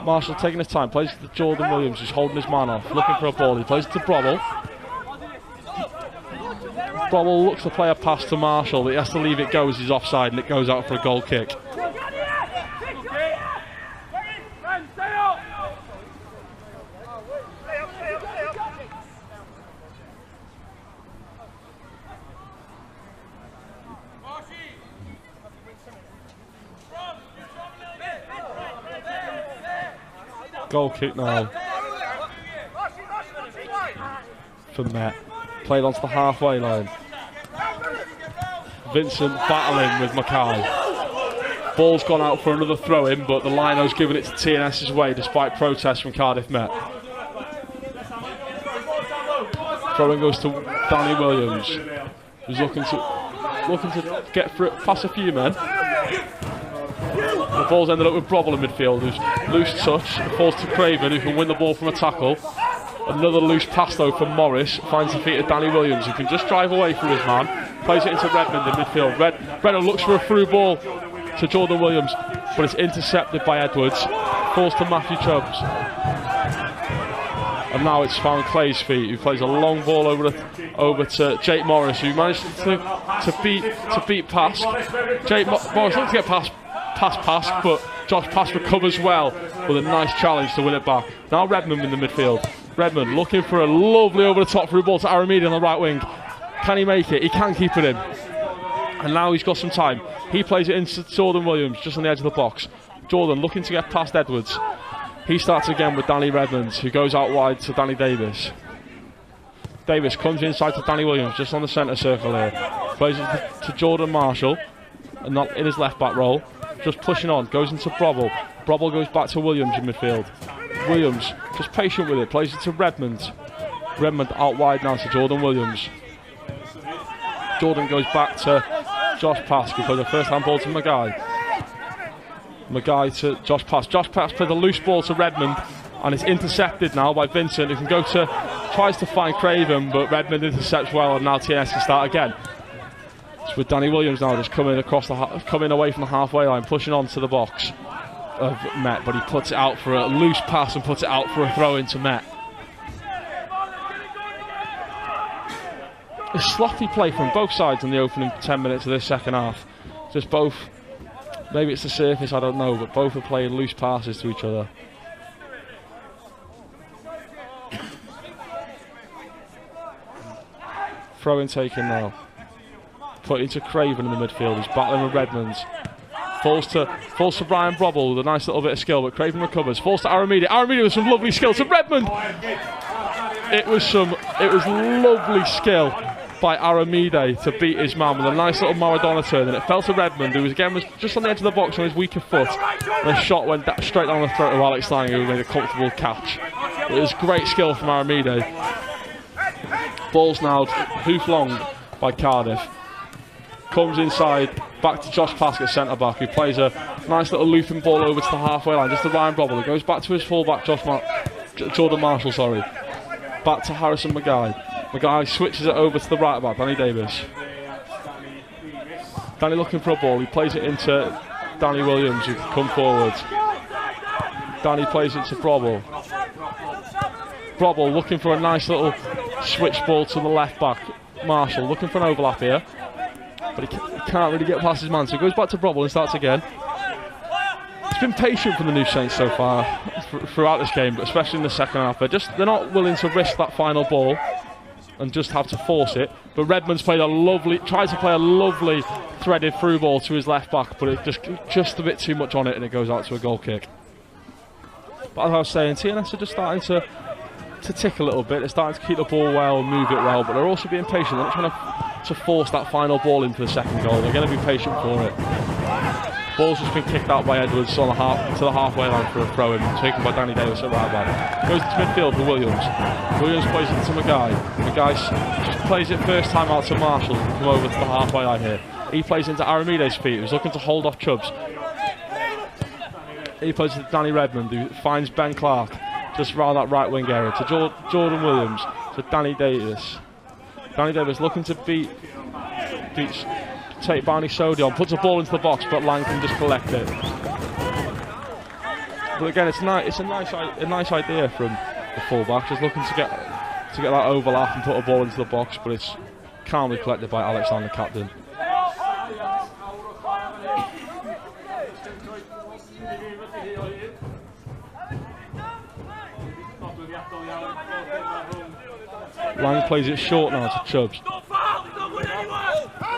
Marshall taking his time, plays to Jordan Williams, who's holding his man off, looking for a ball. He plays it to Brobble. Brobble looks to play a pass to Marshall, but he has to leave it go as he's offside, and it goes out for a goal kick. Goal kick now for Met. Played onto the halfway line. Vincent battling with Mackay. Ball's gone out for another throw in, but the lino's given it to TNS's way despite protests from Cardiff Met. Throw-in goes to Danny Williams, who's looking to get through it past a few men. The ball's ended up with Brobble in midfield, who's loose touch. It falls to Craven, who can win the ball from a tackle. Another loose pass though from Morris, finds the feet of Danny Williams, who can just drive away from his man. Plays it into Redmond in midfield. Redmond looks for a through ball to Jordan Williams, but it's intercepted by Edwards. Falls to Matthew Chubbs. And now it's found Clay's feet, who plays a long ball over to Jake Morris, who managed to beat Pask. Jake Morris looks to get past past Pask, but Josh Pask recovers well with a nice challenge to win it back. Now Redmond in the midfield. Redmond looking for a lovely over-the-top through ball to Aramidi on the right wing. Can he make it? He can keep it in. And now he's got some time. He plays it into Jordan Williams, just on the edge of the box. Jordan looking to get past Edwards. He starts again with Danny Redmond, who goes out wide to Danny Davis. Davis comes inside to Danny Williams, just on the centre circle here. Plays it to Jordan Marshall, and not in his left back role. Just pushing on, goes into Brobble. Brobble goes back to Williams in midfield. Williams, just patient with it, plays it to Redmond. Redmond out wide now to Jordan Williams. Jordan goes back to Josh Pask, who plays the first hand ball to Maguire. Maguire to Josh Pask. Josh Pask plays a loose ball to Redmond, and it's intercepted now by Vincent, who can go to, tries to find Craven, but Redmond intercepts well, and now TNS can start again. It's with Danny Williams now, just coming across coming away from the halfway line, pushing on to the box of Met, but he puts it out for a loose pass and puts it out for a throw into Met. A sloppy play from both sides in the opening 10 minutes of this second half. Just both, maybe it's the surface, I don't know, but both are playing loose passes to each other. Throw in taken now. Put into Craven in the midfield. He's battling with Redmonds. Falls to Brian Brobble with a nice little bit of skill, but Craven recovers. Falls to Aramidi. Aramidi with some lovely skill to Redmond. It was lovely skill by Aramide to beat his man with a nice little Maradona turn, and it fell to Redmond, who was just on the edge of the box on his weaker foot, and the shot went straight down the throat of Alex Lang, who made a comfortable catch. It was great skill from Aramide. Ball's now hoof long by Cardiff. Comes inside, back to Josh Pask at centre back, who plays a nice little looping ball over to the halfway line, just to Ryan Brobble. It goes back to his fullback, Jordan Marshall, sorry. Back to Harrison Maguire. Maguire switches it over to the right back, Danny Davis. Danny looking for a ball, he plays it into Danny Williams, who can come forward. Danny plays it to Brobble. Brobble looking for a nice little switch ball to the left back. Marshall looking for an overlap here, but he can't really get past his man, so he goes back to Brobble and starts again. It's been patient from the New Saints so far throughout this game, but especially in the second half. They're not willing to risk that final ball and just have to force it. But Redmond's tried to play a lovely threaded through ball to his left back, but it just a bit too much on it, and it goes out to a goal kick. But as I was saying, TNS are just starting to tick a little bit. They're starting to keep the ball well and move it well, but they're also being patient. They're not trying to force that final ball into the second goal. They're going to be patient for it. Ball's just been kicked out by Edwards to the halfway line for a throw-in, taken by Danny Davis at right back. Goes to midfield for Williams. Williams plays it to Maguire. Maguire just plays it first time out to Marshall, come over to the halfway line here. He plays into Aramide's feet, who's looking to hold off Chubbs. He plays to Danny Redmond, who finds Ben Clark just around that right wing area, to Jordan Williams, to Danny Davis. Danny Davis looking to take Barney Sodi on, puts a ball into the box, but Lang can just collect it. But again, it's a nice idea from the fullback, just looking to get that overlap and put a ball into the box, but it's calmly collected by Alex Lang, the captain. Lang plays it short now to Chubbs.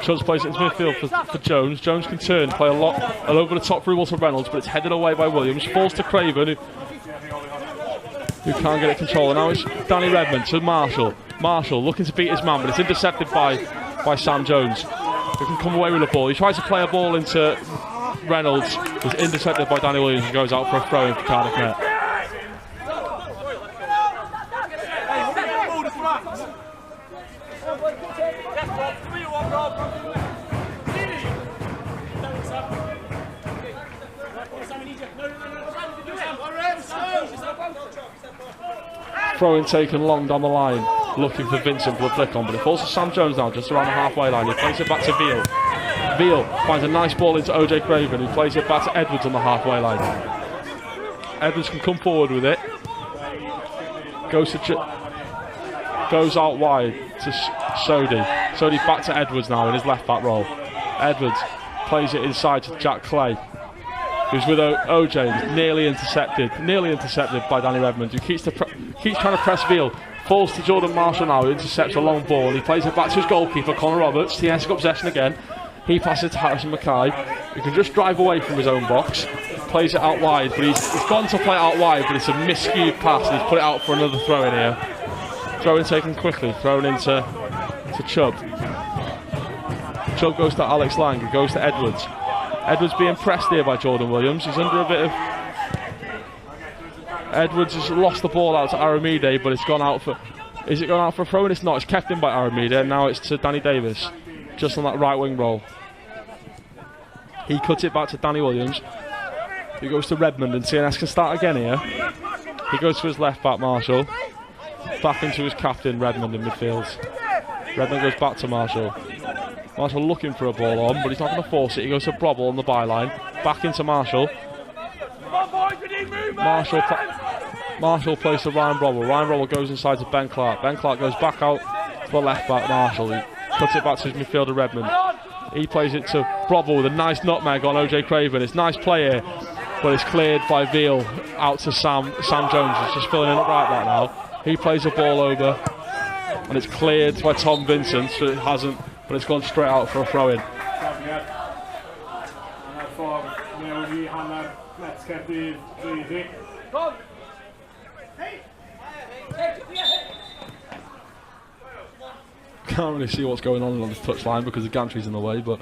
Chubbs plays it into midfield for Jones. Jones can turn, play an over the top through ball to Reynolds, but it's headed away by Williams. Falls to Craven, who can't get it control. And now it's Danny Redmond to Marshall. Marshall looking to beat his man, but it's intercepted by Sam Jones, who can come away with the ball. He tries to play a ball into Reynolds. It's intercepted by Danny Williams and goes out for a throw-in for Cardiff net. Throw-in taken long down the line, looking for Vincent for the flick on, but it falls to Sam Jones now, just around the halfway line. He plays it back to Veal. Veal finds a nice ball into OJ Craven, who plays it back to Edwards on the halfway line. Edwards can come forward with it. Goes out wide to Sodi. Sodi back to Edwards now in his left back role. Edwards plays it inside to Jack Clay. who's with OJ, who's nearly intercepted by Danny Redmond, who keeps trying to press Veal. Falls to Jordan Marshall now, who intercepts a long ball. He plays it back to his goalkeeper, Connor Roberts. TNS got possession again. He passes it to Harrison Mackay, who can just drive away from his own box. Plays it out wide, but he's gone to play it out wide, but it's a miscued pass, and he's put it out for another throw in here. Throw in taken quickly, thrown into Chubb. Chubb goes to Alex Lang, who goes to Edwards. Edwards being pressed here by Jordan Williams. He's under a bit of... Edwards has lost the ball out to Aramide, but it's gone out for... Is it gone out for a throw? And it's not. It's kept in by Aramide, and now it's to Danny Davis, just on that right wing roll. He cuts it back to Danny Williams, who goes to Redmond, and TNS can start again here. He goes to his left back, Marshall. Back into his captain, Redmond, in midfield. Redmond goes back to Marshall. Marshall looking for a ball on, but he's not going to force it. He goes to Brobble on the byline. Back into Marshall. Marshall plays to Ryan Brobble. Ryan Brobble goes inside to Ben Clark. Ben Clark goes back out to the left back, Marshall. He cuts it back to his midfielder, Redmond. He plays it to Brobble with a nice nutmeg on OJ Craven. It's nice play here, but it's cleared by Veal out to Sam Jones. He's just filling in at right back now. He plays the ball over, and it's cleared by Tom Vincent, so it hasn't, but it's gone straight out for a throw in. Can't really see what's going on this touchline because the gantry's in the way, but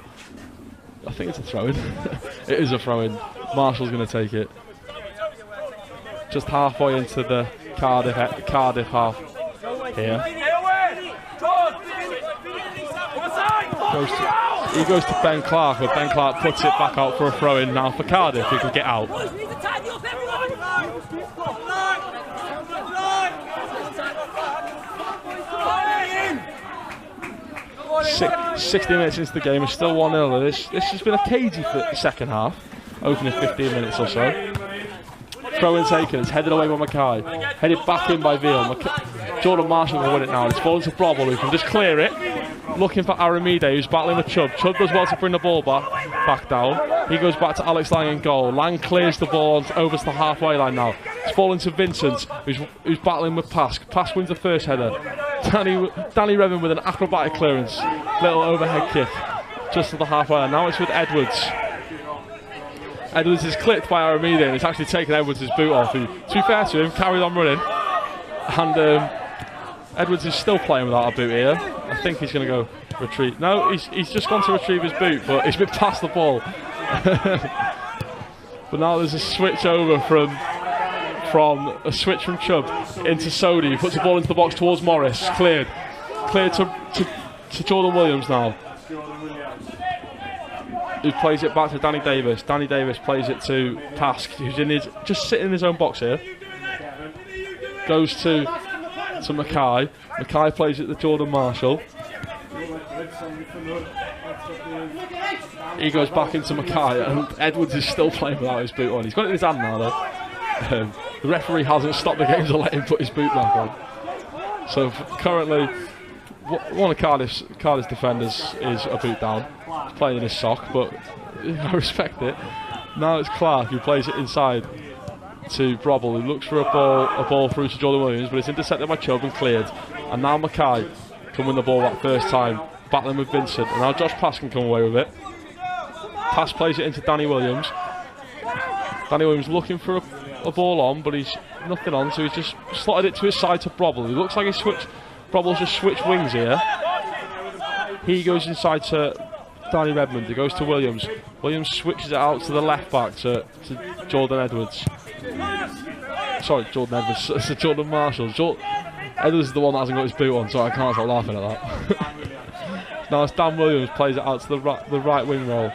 I think it's a throw in. It is a throw in. Marshall's going to take it. Just halfway into the Cardiff half here. He goes to Ben Clark, but Ben Clark puts it back out for a throw in now for Cardiff, who can get out. 60 minutes into the game, it's still 1-0. This has been a cagey second half, opening 15 minutes or so. Throw in taken, it's headed away by Mackay. Headed back in by Veal. Jordan Marshall will win it now. It's fallen to Brobble, who can just clear it. Looking for Aramide, who's battling with Chubb. Chubb does well to bring the ball back down. He goes back to Alex Lang in goal. Lang clears the ball over to the halfway line now. It's fallen to Vincent, who's battling with Pask. Pask wins the first header. Danny Redmond with an acrobatic clearance. Little overhead kick just to the halfway line. Now it's with Edwards. Edwards is clipped by Aramide, and it's actually taken Edwards' boot off. Who, to be fair to him, carried on running. And Edwards is still playing without a boot here. I think he's going to go retrieve. No, he's just gone to retrieve his boot, but he's been past the ball. But now there's a switch over from Chubb into Sodi. He puts the ball into the box towards Morris. Cleared to Jordan Williams now, who plays it back to Danny Davis. Danny Davis plays it to Pask, who's just sitting in his own box here. Goes to Mackay. Mackay plays it to Jordan Marshall. He goes back into Mackay, and Edwards is still playing without his boot on. He's got it in his hand now though. The referee hasn't stopped the game to let him put his boot back on. So currently, one of Cardiff's defenders is a boot down. He's playing in his sock, but I respect it. Now it's Clark who plays it inside to Brobble, who looks for a ball through to Jordan Williams, but it's intercepted by Chubb and cleared. And now Mackay can win the ball that first time, battling with Vincent. And now Josh Pass can come away with it. Pass plays it into Danny Williams. Danny Williams looking for a ball on, but he's nothing on, so he's just slotted it to his side to Brobble. It looks like Brobble's just switched wings here. He goes inside to Danny Redmond. He goes to Williams. Williams switches it out to the left back to Jordan Edwards. Sorry, Jordan Edwards. It's Jordan Marshall. Edwards is the one that hasn't got his boot on, so I can't stop laughing at that. Now it's Dan Williams plays it out to the right wing roll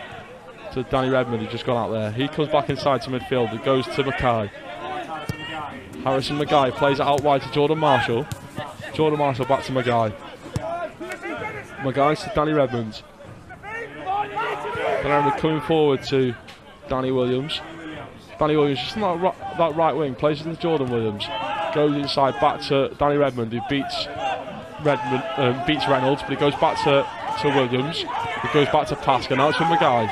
to Danny Redmond, who's just gone out there. He comes back inside to midfield. It goes to Mackay. Harrison Mackay plays it out wide to Jordan Marshall. Jordan Marshall back to Mackay. Mackay to Danny Redmond. Danny Redmond coming forward to Danny Williams. Danny Williams just on that right wing, plays it into Jordan Williams. Goes inside back to Danny Redmond, who beats Reynolds, but he goes back to Williams. He goes back to Pask, and now it's from Mackay.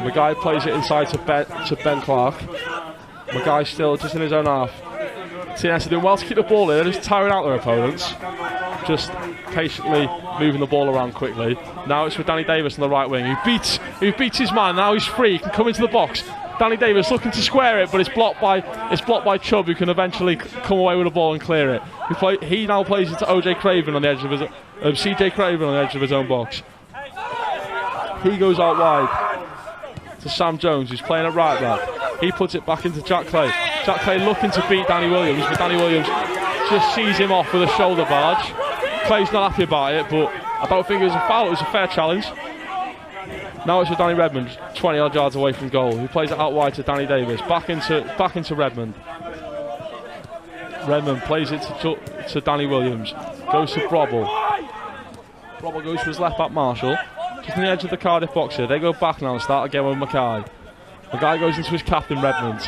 Mackay plays it inside to Ben Clark. Mackay still just in his own half. TNS are doing well to keep the ball in. They're just tiring out their opponents. Just patiently moving the ball around quickly. Now it's with Danny Davis on the right wing, who beats his man. Now he's free. He can come into the box. Danny Davis looking to square it, but it's blocked by Chubb, who can eventually come away with the ball and clear it. He now plays it to CJ Craven on the edge of his own box. He goes out wide to Sam Jones, who's playing at right back. He puts it back into Jack Clay. Jack Clay looking to beat Danny Williams, but Danny Williams just sees him off with a shoulder barge. Clay's not happy about it, but I don't think it was a foul. It was a fair challenge. Now it's with Danny Redmond, 20 odd yards away from goal. He plays it out wide to Danny Davis. Back into Redmond. Redmond plays it to Danny Williams. Goes to Brobble. Brobble goes to his left back Marshall. Just on the edge of the Cardiff box here. They go back now and start again with Mackay. Mackay goes into his captain Redmond.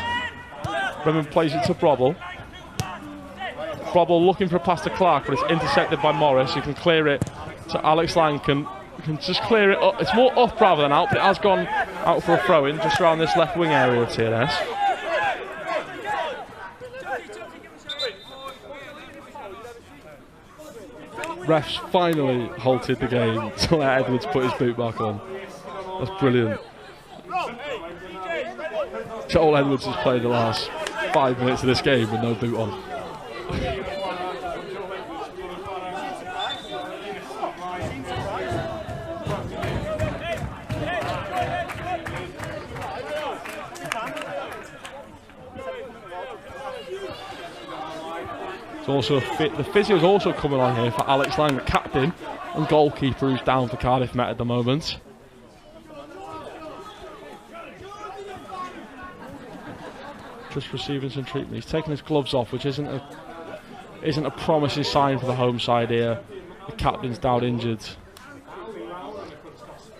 Redmond plays it to Brobble. Brobble looking for a pass to Clark, but it's intercepted by Morris, who can clear it to Alex Lang. Can just clear it up. It's more up rather than out, but it has gone out for a throw-in just around this left wing area of TNS. Refs finally halted the game to let Edwards put his boot back on. That's brilliant. Joel Edwards has played the last 5 minutes of this game with no boot on. It's also the physio's also coming on here for Alex Lang, the captain and goalkeeper, who's down for Cardiff Met at the moment. Just receiving some treatment. He's taking his gloves off, which isn't a promising sign for the home side here. The captain's down injured.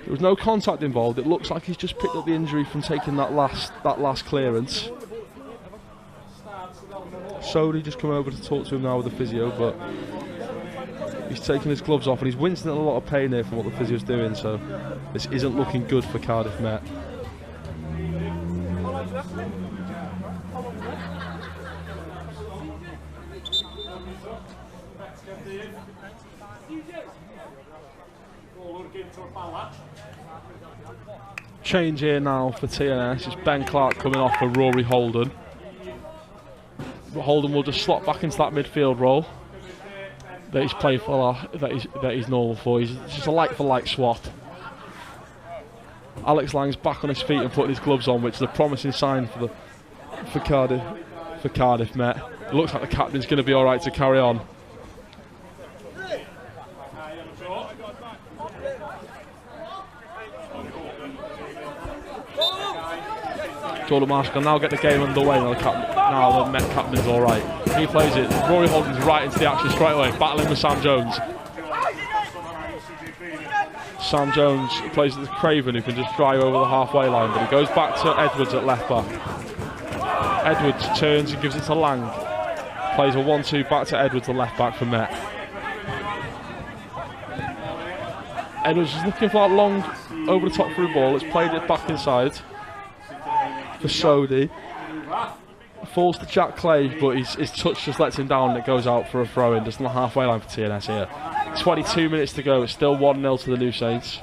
There was no contact involved. It looks like he's just picked up the injury from taking that last clearance. Sodi just coming over to talk to him now with the physio, but he's taking his gloves off and he's wincing at a lot of pain here from what the physio's doing, so this isn't looking good for Cardiff Met. Change here now for TNS. It's Ben Clark coming off for Rory Holden. Holden will just slot back into that midfield role that he's played for, that he's normal for. He's just a like-for-like swap. Alex Lang's back on his feet and putting his gloves on, which is a promising sign for Cardiff Met. It looks like the captain's going to be all right to carry on. Jordan Marsh can now get the game underway. Now the Met captain's all right. He plays it. Rory Holden's right into the action straight away, battling with Sam Jones. Sam Jones plays it to Craven, who can just drive over the halfway line, but he goes back to Edwards at left back. Edwards turns and gives it to Lang. Plays a 1-2 back to Edwards, the left back for Met. Edwards is looking for that long over the top through ball. It's played it back inside for Sodi. Falls to Jack Clay, but his touch just lets him down and it goes out for a throw-in just on the halfway line for TNS here. 22 minutes to go. It's still 1-0 to the New Saints.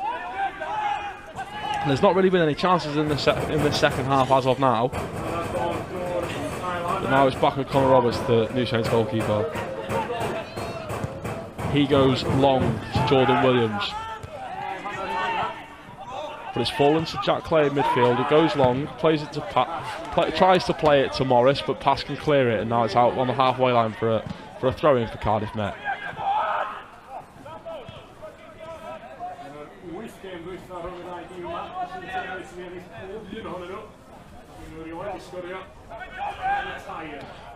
And there's not really been any chances in the second half as of now. But now it's back with Connor Roberts, the New Saints goalkeeper. He goes long to Jordan Williams. But it's fallen to Jack Clay in midfield. It goes long, plays it to tries to play it to Morris, but Pass can clear it, and now it's out on the halfway line for a throw-in for Cardiff Met.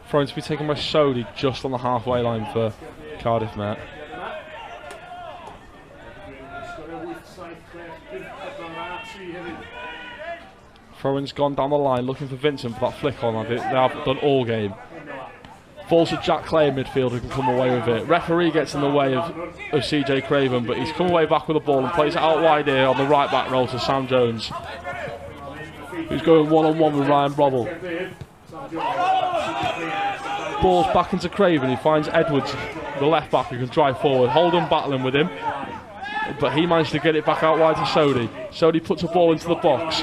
Throw-in to be taken by Sodi just on the halfway line for Cardiff Met. Throw-in's gone down the line looking for Vincent for that flick on. I think they have done all game. Falls to Jack Clay in midfield, who can come away with it. Referee gets in the way of CJ Craven, but he's come away back with the ball and plays it out wide here on the right back roll to Sam Jones. who's going one-on-one with Ryan Brobble. Ball's back into Craven. He finds Edwards, the left back, who can drive forward. Holden battling with him, but he managed to get it back out wide to Sodi. Sodi puts a ball into the box.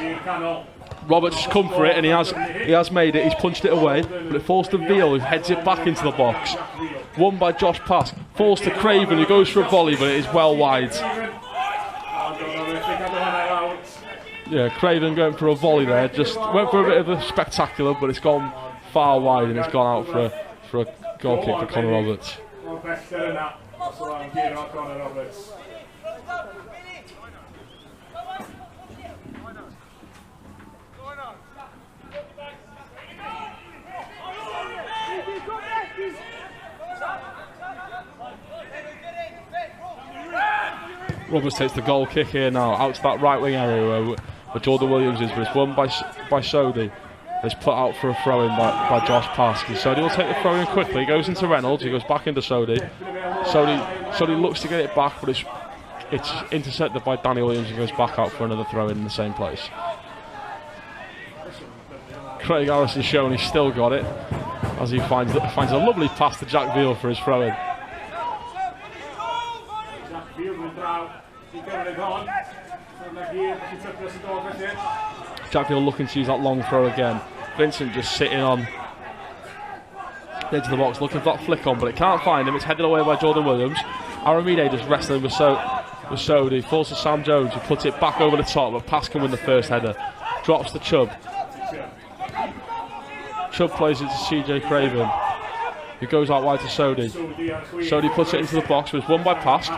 Roberts come for it, and he has made it. He's punched it away, but it falls to Veal, who heads it back into the box. Won by Josh Pask. Falls to Craven, who goes for a volley, but it is well wide. Yeah, Craven going for a volley there. Just went for a bit of a spectacular, but it's gone far wide, and it's gone out for a goal kick for Connor Roberts. Roberts takes the goal kick here now, out to that right wing area where Jordan Williams is, but it's won by Sodi. It's put out for a throw in by Josh Pask. Sodi will take the throw in quickly. He goes into Reynolds, he goes back into Sodi. Sodi looks to get it back, but it's intercepted by Danny Williams and goes back out for another throw in the same place. Craig Harrison's shown he's still got it, as he finds a lovely pass to Jack Veal for his throw in. Jack Veal looking to use that long throw again. Vincent just sitting on the edge of the box looking for that flick on, but it can't find him. It's headed away by Jordan Williams. Aramide just wrestling with Sodi. Falls to Sam Jones, who puts it back over the top, but Pass can win the first header. Drops to Chubb. Chubb plays it to CJ Craven, who goes out wide to Sodi. Sodi puts it into the box, but it's won by Pass.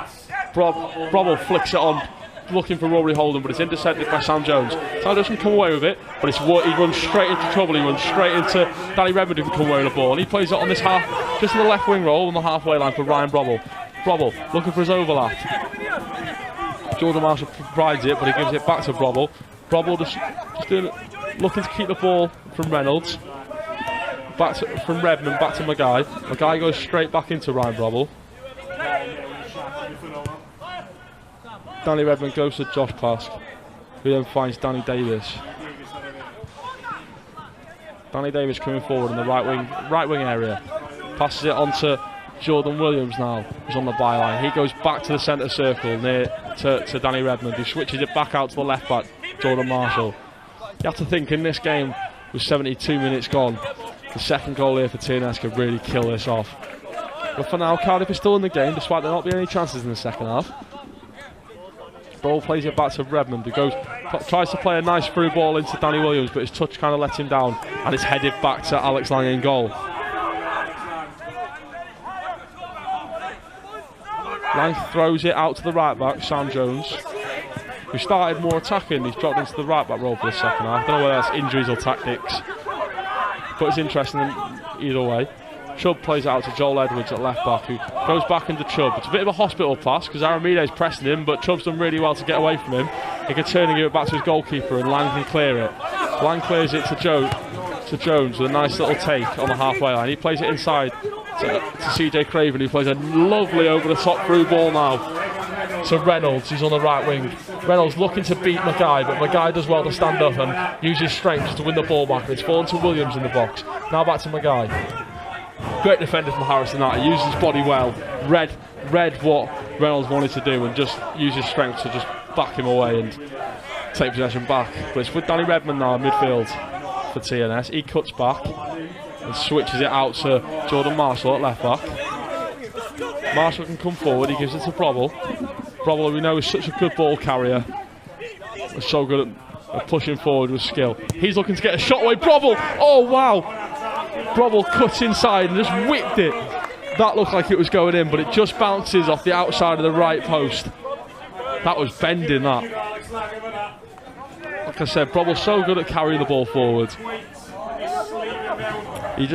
Brobble flicks it on, looking for Rory Holden, but it's intercepted by Sam Jones. Sam Jones can come away with it, but he runs straight into trouble. He runs straight into Danny Redmond, who can come away with the ball, and he plays it on this half, just in the left wing roll on the halfway line for Ryan Brobble. Brobble looking for his overlap. Jordan Marshall provides it, but he gives it back to Brobble. Brobble just looking to keep the ball from Reynolds. From Redmond back to Mackay. Mackay goes straight back into Ryan Brobble. Danny Redmond goes to Josh Pask, who then finds Danny Davis. Danny Davis coming forward in the right wing area. Passes it on to Jordan Williams now, who's on the byline. He goes back to the centre circle near to Danny Redmond, who switches it back out to the left back, Jordan Marshall. You have to think in this game, with 72 minutes gone, the second goal here for TNS could really kill this off. But for now, Cardiff is still in the game, despite there not being any chances in the second half. Ball plays it back to Redmond, who tries to play a nice through ball into Danny Williams, but his touch kind of lets him down, and it's headed back to Alex Lang in goal. Lang throws it out to the right back, Sam Jones, who started more attacking. He's dropped into the right back role for the second half. I don't know whether that's injuries or tactics, but it's interesting either way. Chubb plays it out to Joel Edwards at left back, who goes back into Chubb. It's a bit of a hospital pass because Aramide's pressing him, but Chubb's done really well to get away from him. He can turn and give it back to his goalkeeper, and Lang can clear it. Lang clears it to Jones with a nice little take on the halfway line. He plays it inside to CJ Craven, who plays a lovely over the top through ball now to Reynolds, who's on the right wing. Reynolds looking to beat Mackay, but Mackay does well to stand up and use his strength to win the ball back. It's fallen to Williams in the box. Now back to Mackay. Great defender from Harrison that. He used his body well, read what Reynolds wanted to do, and just used his strength to just back him away and take possession back. But it's with Danny Redmond now in midfield for TNS. He cuts back and switches it out to Jordan Marshall at left back. Marshall can come forward, he gives it to Brobble. Brobble, we know, is such a good ball carrier. He's so good at pushing forward with skill. He's looking to get a shot away. Brobble! Oh wow! Brobble cuts inside and just whipped it. That looked like it was going in, but it just bounces off the outside of the right post. That was bending, that. Like I said, Brobble's so good at carrying the ball forward. He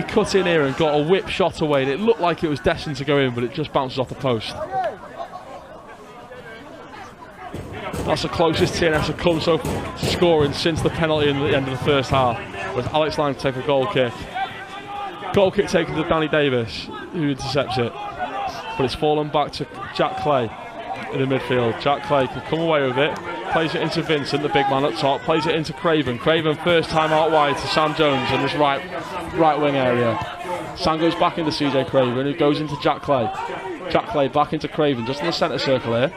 cut in here and got a whip shot away, and it looked like it was destined to go in, but it just bounces off the post. That's the closest TNS have come so far to scoring since the penalty in the end of the first half, with Alex Lang to take a goal kick. Goal kick taken to Danny Davis, who intercepts it, but it's fallen back to Jack Clay in the midfield. Jack Clay can come away with it, plays it into Vincent, the big man up top, plays it into Craven. Craven first time out wide to Sam Jones in this right wing area. Sam goes back into CJ Craven, who goes into Jack Clay. Jack Clay back into Craven, just in the centre circle here.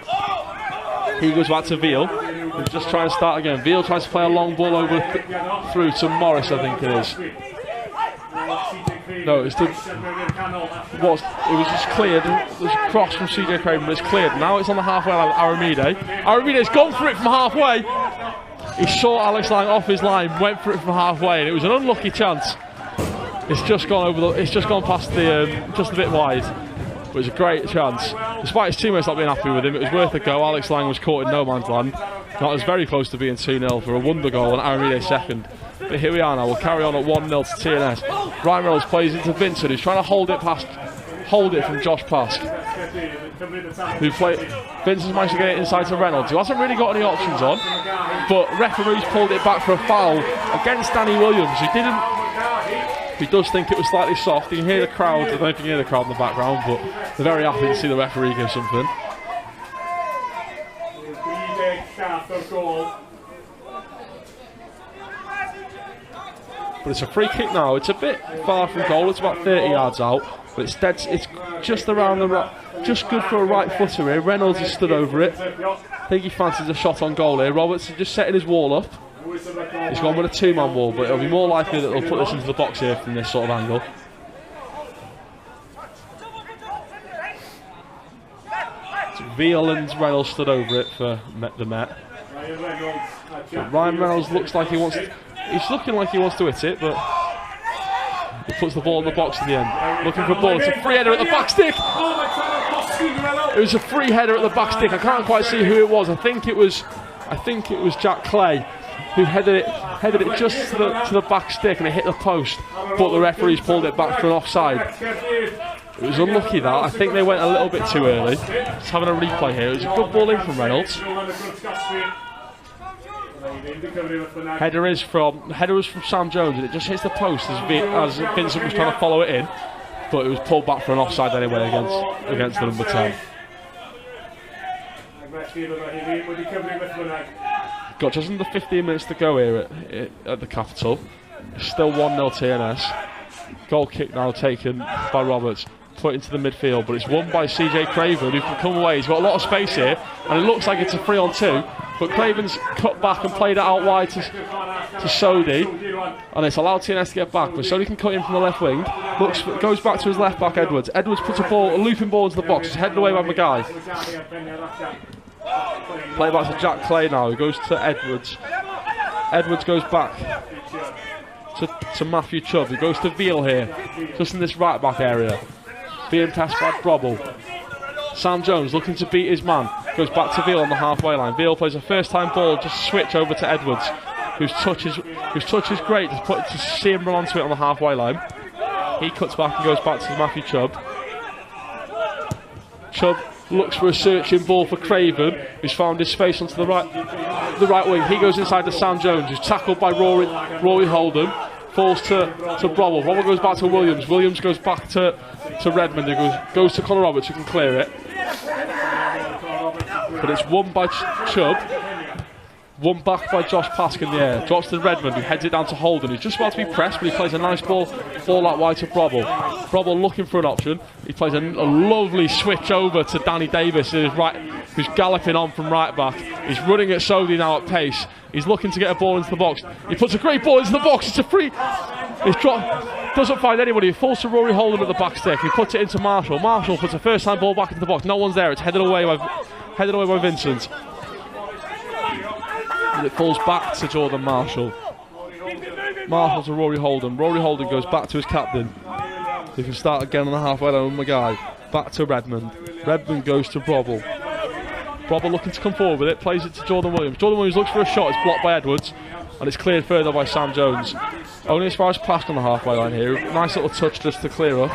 He goes back to Veal, who's just trying to start again. Veal tries to play a long ball over through to Morris, I think it is. No, it was just cleared. There's a cross from CJ Craven, but it's cleared. Now it's on the halfway line of Aramide. Aramide's gone for it from halfway. He saw Alex Lang off his line, went for it from halfway, and it was an unlucky chance. It's just gone over the. It's just gone past the, just a bit wide. But it was a great chance. Despite his teammates not being happy with him, it was worth a go. Alex Lang was caught in no man's land. That was very close to being 2-0 for a wonder goal, and Aramide second. But here we are now. We'll carry on at 1-0 to TNS. Ryan Reynolds plays into Vincent, who's trying to hold it from Josh Pask. Vincent's managed to get it inside to Reynolds, who hasn't really got any options on. But referees pulled it back for a foul against Danny Williams. He does think it was slightly soft. You can hear the crowd. I don't know if you can hear the crowd in the background, but they're very happy to see the referee give something. But it's a free kick now. It's a bit far from goal. It's about 30 yards out, but it's dead. It's just around the right, just good for a right footer here. Reynolds has stood over it. I think he fancies a shot on goal here. Roberts is just setting his wall up. He's gone with a two-man wall, but it'll be more likely that they'll put this into the box here from this sort of angle. So Veal and Reynolds stood over it for the Met. But Ryan Reynolds looks like he wants. He's looking like he wants to hit it, but he puts the ball in the box at the end. Looking for a ball. It's a free header at the back stick. It was a free header at the back stick. I can't quite see who it was. I think it was Jack Clay, who headed it just to the back stick, and it hit the post, but the referees pulled it back for an offside. It was unlucky that. I think they went a little bit too early. Just having a replay here. It was a good ball in from Reynolds. Header was from Sam Jones, and it just hits the post as Vincent was trying to follow it in, but it was pulled back for an offside anyway against the number 10. Got just under 15 minutes to go here at the Capital. Still 1-0 TNS. Goal kick now taken by Roberts. Put into the midfield, but it's won by CJ Craven, who can come away. He's got a lot of space here, and it looks like it's a 3-on-2. But Craven's cut back and played it out wide to Sodi, and it's allowed TNS to get back. But Sodi can cut in from the left wing. Goes back to his left back, Edwards. Edwards puts a looping ball into the box. It's headed away by Maguire. Play back to Jack Clay now. He goes to Edwards. Edwards goes back to Matthew Chubb. He goes to Veal here, just in this right back area. Being passed by Brobble. Sam Jones looking to beat his man. Goes back to Veal on the halfway line. Veal plays a first time ball, just switch over to Edwards, whose touch is great to see him run onto it on the halfway line. He cuts back and goes back to Matthew Chubb. Chubb looks for a searching ball for Craven, who's found his space onto the right wing. He goes inside to Sam Jones, who's tackled by Rory Holden. Falls to Brobble. Brobble goes back to Williams. Williams goes back to Redmond, who goes to Conor Roberts, who can clear it. But it's won by Chubb. Won back by Josh Pask in the air. Drops to Redmond, who heads it down to Holden. He's just about to be pressed, but he plays a nice ball out wide to Brobble. Brobble looking for an option. He plays a lovely switch over to Danny Davis, who's galloping on from right back. He's running at Sodi now at pace. He's looking to get a ball into the box. He puts a great ball into the box. It's a free. Doesn't find anybody. He falls to Rory Holden at the back stick. He puts it into Marshall. Marshall puts a first time ball back into the box. No one's there. It's headed away by Vincent. And it falls back to Jordan Marshall. Marshall to Rory Holden. Rory Holden goes back to his captain. He can start again on the halfway line with Maguire. Back to Redmond. Redmond goes to Brobble. Brobble looking to come forward with it. Plays it to Jordan Williams. Jordan Williams looks for a shot. It's blocked by Edwards. And it's cleared further by Sam Jones. Only as far as Pask on the halfway line here. Nice little touch just to clear up.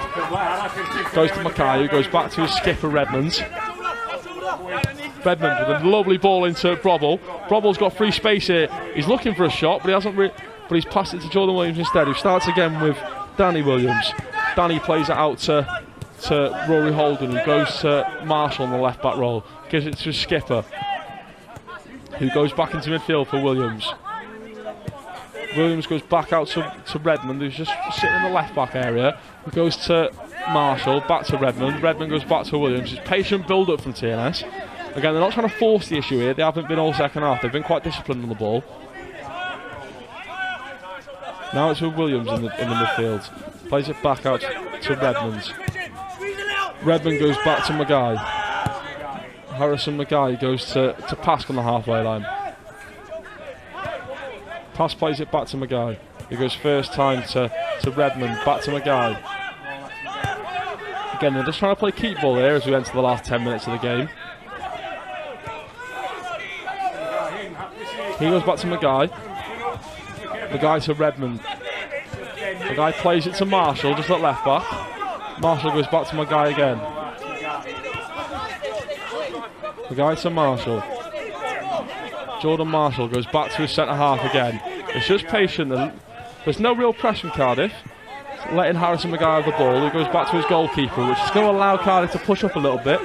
Goes to Mackay, who goes back to his skipper Redmond. Redmond with a lovely ball into Brobble. Brobble's got free space here. He's looking for a shot, but he hasn't. But he's passed it to Jordan Williams instead, who starts again with Danny Williams. Danny plays it out to Rory Holden, who goes to Marshall on the left back roll. Gives it to his skipper. who goes back into midfield for Williams. Williams goes back out to Redmond, who's just sitting in the left back area. He goes to Marshall, back to Redmond. Redmond goes back to Williams. It's patient build up from TNS. Again, they're not trying to force the issue here. They haven't been all second half. They've been quite disciplined on the ball. Now it's with Williams in the midfield. Plays it back out to Redmond. Redmond goes back to Maguire. Harrison Maguire goes to Pask on the halfway line. Pass plays it back to Maguire. He goes first time to Redmond, back to Maguire. Again, they're just trying to play keep ball here as we enter the last 10 minutes of the game. He goes back to Maguire. Maguire to Redmond. Maguire plays it to Marshall, just at left back. Marshall goes back to Maguire again. Maguire to Marshall. Jordan Marshall goes back to his centre half again. It's just patient. There's no real press from Cardiff. Letting Harrison Maguire have the ball. He goes back to his goalkeeper, which is going to allow Cardiff to push up a little bit.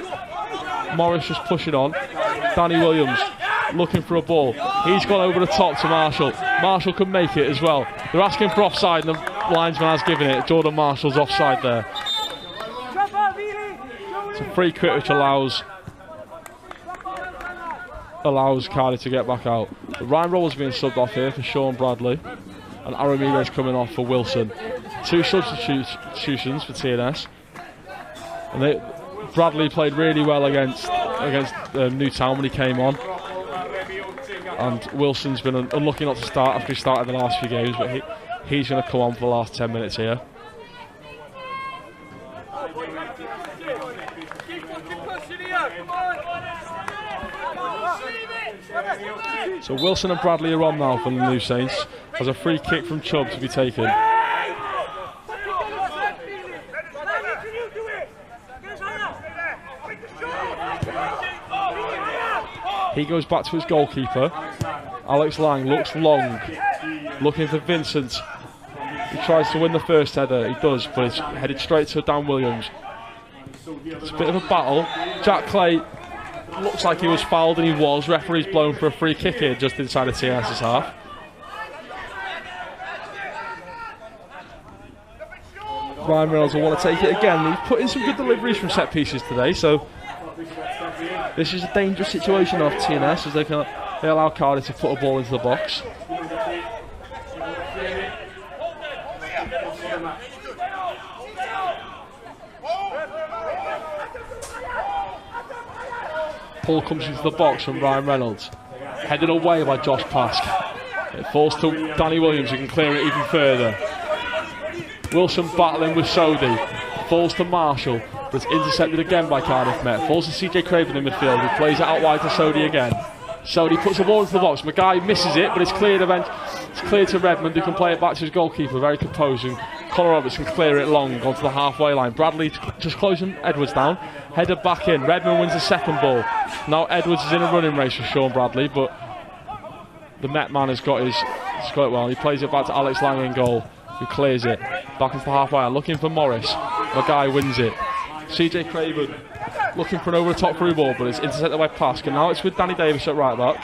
Morris just pushing on. Danny Williams looking for a ball. He's gone over the top to Marshall. Marshall can make it as well. They're asking for offside and the linesman has given it. Jordan Marshall's offside there. It's a free kick which allows Cardiff to get back out. But Ryan Rolls being subbed off here for Sean Bradley, and Aramigo's coming off for Wilson. Two substitutions for TNS, and Bradley played really well against Newtown when he came on, and Wilson's been unlucky not to start after he started the last few games, but he's going to come on for the last 10 minutes here. So Wilson and Bradley are on now for the New Saints. There's a free kick from Chubb to be taken. He goes back to his goalkeeper. Alex Lang looks long, looking for Vincent. He tries to win the first header, he does, but it's headed straight to Dan Williams. It's a bit of a battle. Jack Clay looks like he was fouled, and he was. Referee's blown for a free kick here just inside of TNS's half. Ryan Reynolds will want to take it again. He's put in some good deliveries from set pieces today, so this is a dangerous situation off TNS as they allow Cardiff to put a ball into the box. Pull comes into the box from Ryan Reynolds, headed away by Josh Pask. It falls to Danny Williams, who can clear it even further. Wilson battling with Sodi, falls to Marshall, but it's intercepted again by Cardiff Met. Falls to CJ Craven in midfield, who plays it out wide to Sodi again. Sodi puts the ball into the box. Maguire misses it, but it's cleared It's cleared to Redmond, who can play it back to his goalkeeper, very composed. And Conor Roberts can clear it long onto the halfway line. Bradley just closing Edwards down, header back in. Redmond wins the second ball. Now Edwards is in a running race with Sean Bradley, but the Met man has got it well. He plays it back to Alex Lang in goal, who clears it back into the halfway line, looking for Morris. Maguire wins it. CJ Craven looking for an over the top through ball, but it's intercepted by Pask, and now it's with Danny Davis at right back.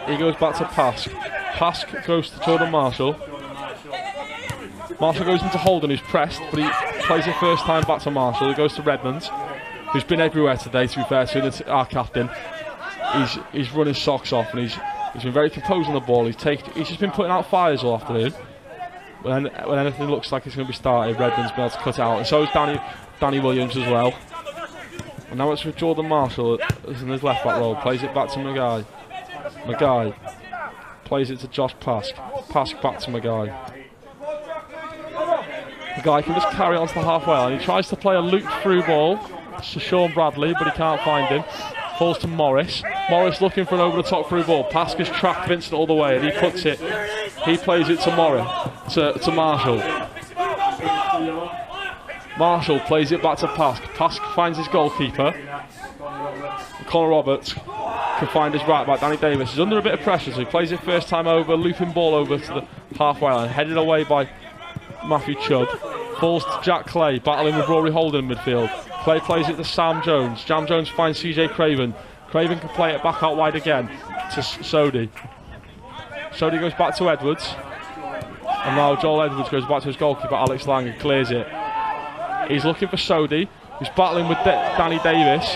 He goes back to Pask. Pask goes to Jordan Marshall. Marshall goes into Holden, who's pressed, but he plays it first time back to Marshall. He goes to Redmond, who's been everywhere today, to be fair to our captain. He's run his socks off, and he's been very composed on the ball. He's just been putting out fires all afternoon. When anything looks like it's going to be started, Redmond's been able to cut it out, and so is Danny Williams as well. And now it's with Jordan Marshall in his left back role. Plays it back to Maguire. Maguire plays it to Josh Pask. Pask back to Maguire. Maguire can just carry it onto the halfway line. He tries to play a loop through ball to Sean Bradley, but he can't find him. Falls to Morris. Morris looking for an over the top through ball. Pask has tracked Vincent all the way, and he puts it. He plays it to Morris, to Marshall. Marshall plays it back to Pask. Pask finds his goalkeeper. Conor Roberts can find his right back. Danny Davis is under a bit of pressure, so he plays it first time over, looping ball over to the halfway line, headed away by Matthew Chubb. Falls to Jack Clay, battling with Rory Holden in midfield. Clay plays it to Sam Jones. Sam Jones finds CJ Craven. Craven can play it back out wide again to Sodi. Sodi goes back to Edwards. And now Joel Edwards goes back to his goalkeeper, Alex Lang, and clears it. He's looking for Sodi, who's battling with Danny Davis.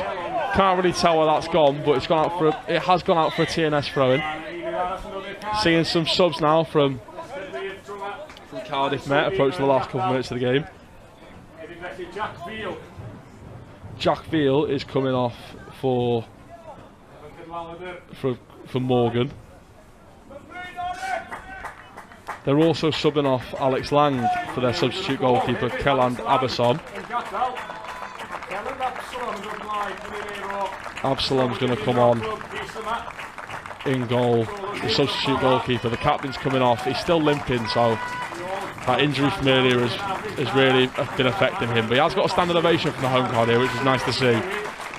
Can't really tell where that's gone, but it's gone out for it has gone out for a TNS throw-in. Seeing some subs now from Cardiff Met approach the last couple of minutes of the game. Jack Veal is coming off for Morgan. They're also subbing off Alex Lang for their substitute goalkeeper, Kelland Abasson. Absalom's going to come on in goal, the substitute goalkeeper. The captain's coming off. He's still limping, so that injury from earlier has really been affecting him. But he has got a standing ovation from the home crowd here, which is nice to see.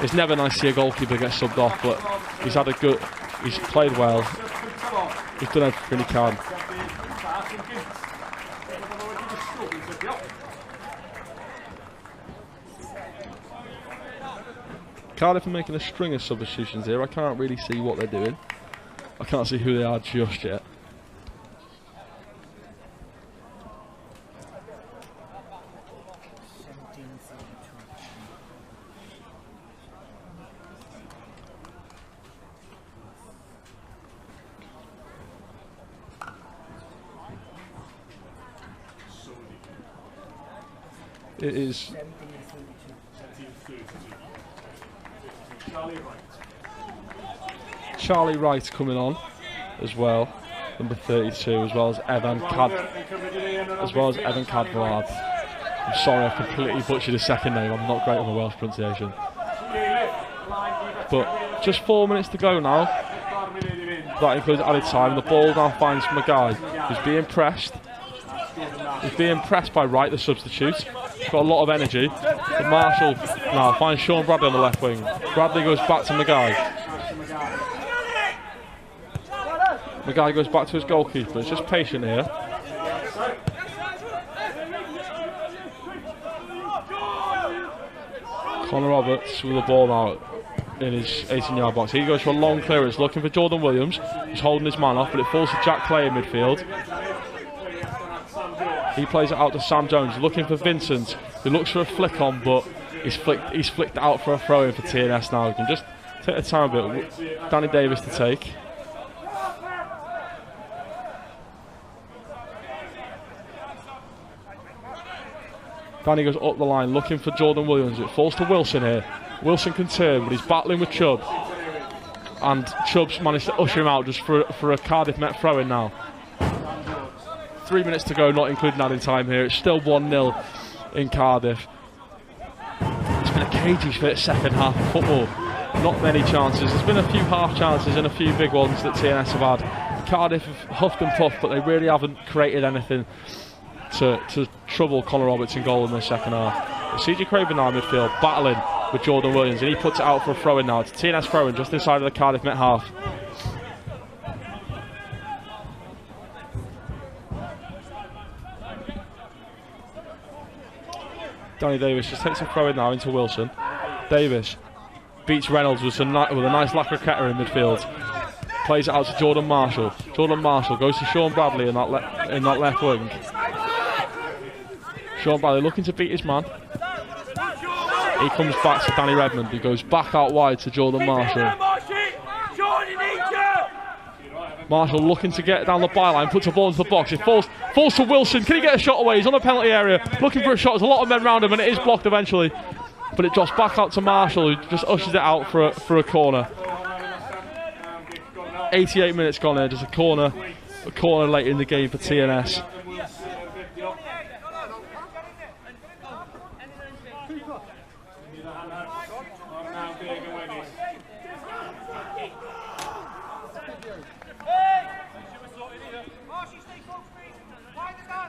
It's never nice to see a goalkeeper get subbed off, but he's played well. He's done everything he can. Cardiff are making a string of substitutions here. I can't really see what they're doing. I can't see who they are just yet. It is Charlie Wright coming on as well, number 32, as well as Evan Cadvard. I'm sorry, I completely butchered his second name. I'm not great on the Welsh pronunciation. But just 4 minutes to go now. That includes added time. The ball now finds Magai, who's being pressed. He's being pressed by Wright, the substitute. He's got a lot of energy. But Marshall now finds Sean Bradley on the left wing. Bradley goes back to Magai. Magai goes back to his goalkeeper. It's just patient here. Connor Roberts with the ball now in his 18-yard box. He goes for a long clearance, looking for Jordan Williams. He's holding his man off, but it falls to Jack Clay in midfield. He plays it out to Sam Jones, looking for Vincent, who looks for a flick on, but he's flicked out for a throw-in for TNS now. We can just take the time a bit. Danny Davis to take. Danny goes up the line, looking for Jordan Williams. It falls to Wilson here. Wilson can turn, but he's battling with Chubb. And Chubb's managed to usher him out just for a Cardiff Met throw-in now. 3 minutes to go, not including adding time here. It's still 1-0 in Cardiff. It's been a cagey second half of football. Not many chances. There's been a few half chances and a few big ones that TNS have had. Cardiff have huffed and puffed, but they really haven't created anything to trouble Connor Roberts in goal in the second half. CJ Craven now in midfield, battling with Jordan Williams, and he puts it out for a throw-in now. It's a TNS throw-in just inside of the Cardiff Met half. Danny Davis just takes a throw-in now into Wilson. Davis beats Reynolds with a nice lacroqueta in midfield. Plays it out to Jordan Marshall. Jordan Marshall goes to Sean Bradley in that left wing. Sean Bradley looking to beat his man. He comes back to Danny Redmond. He goes back out wide to Jordan Marshall. Marshall looking to get down the byline, puts a ball into the box. It falls to Wilson. Can he get a shot away? He's on the penalty area, looking for a shot. There's a lot of men around him, and it is blocked eventually. But it drops back out to Marshall, who just ushers it out for a corner. 88 minutes gone here, just a corner late in the game for TNS.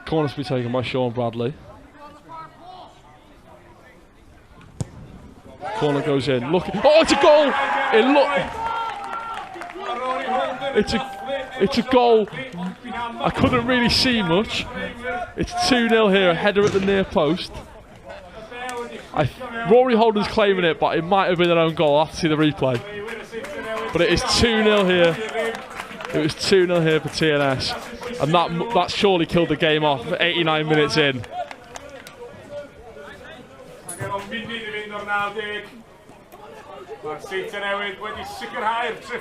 Corner to be taken by Sean Bradley. Corner goes in. Look! Oh, it's a goal! It's a goal. I couldn't really see much. It's 2-0 here. A header at the near post. Rory Holden's claiming it, but it might have been an own goal. I'll have to see the replay. But it is 2-0 here. It was 2-0 here for TNS. And that surely killed the game off 89 minutes in.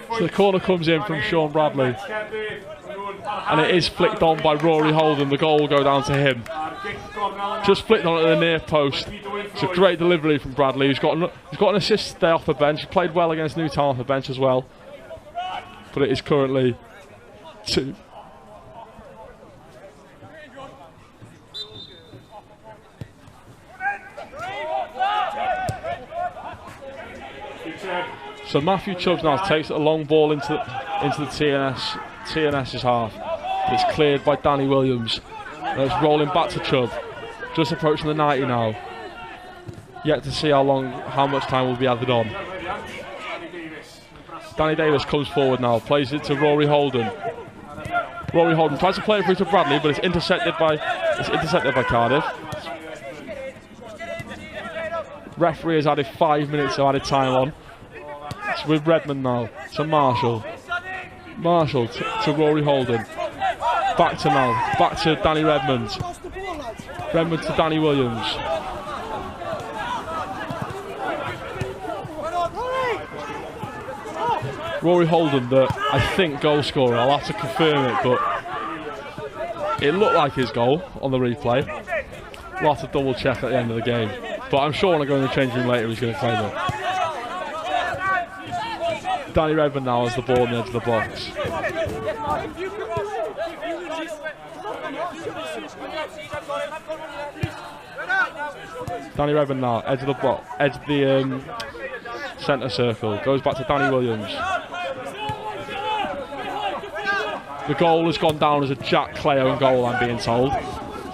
So the corner comes in from Sean Bradley. And it is flicked on by Rory Holden. The goal will go down to him. Just flicked on at the near post. It's a great delivery from Bradley, who's got an assist there off the bench. He played well against Newtown off the bench as well. But it is currently 2. So Matthew Chubbs now takes a long ball into the TNS's half. It's cleared by Danny Williams. And it's rolling back to Chubb. Just approaching the 90 now. Yet to see how much time will be added on. Danny Davis comes forward now, plays it to Rory Holden. Rory Holden tries to play it through to Bradley, but it's intercepted by Cardiff. Referee has added 5 minutes of added time on. It's with Redmond now to Marshall. Marshall to Rory Holden. Back to Danny Redmond. Redmond to Danny Williams. Rory Holden, the I think goal scorer. I'll have to confirm it, but it looked like his goal on the replay. We'll have to double check at the end of the game. But I'm sure when I go in the changing room later, he's going to claim it. Danny Redmond now has the ball on the edge of the box. Danny Redmond now, edge of the box, edge of the centre circle. Goes back to Danny Williams. The goal has gone down as a Jack Clay own goal, I'm being told.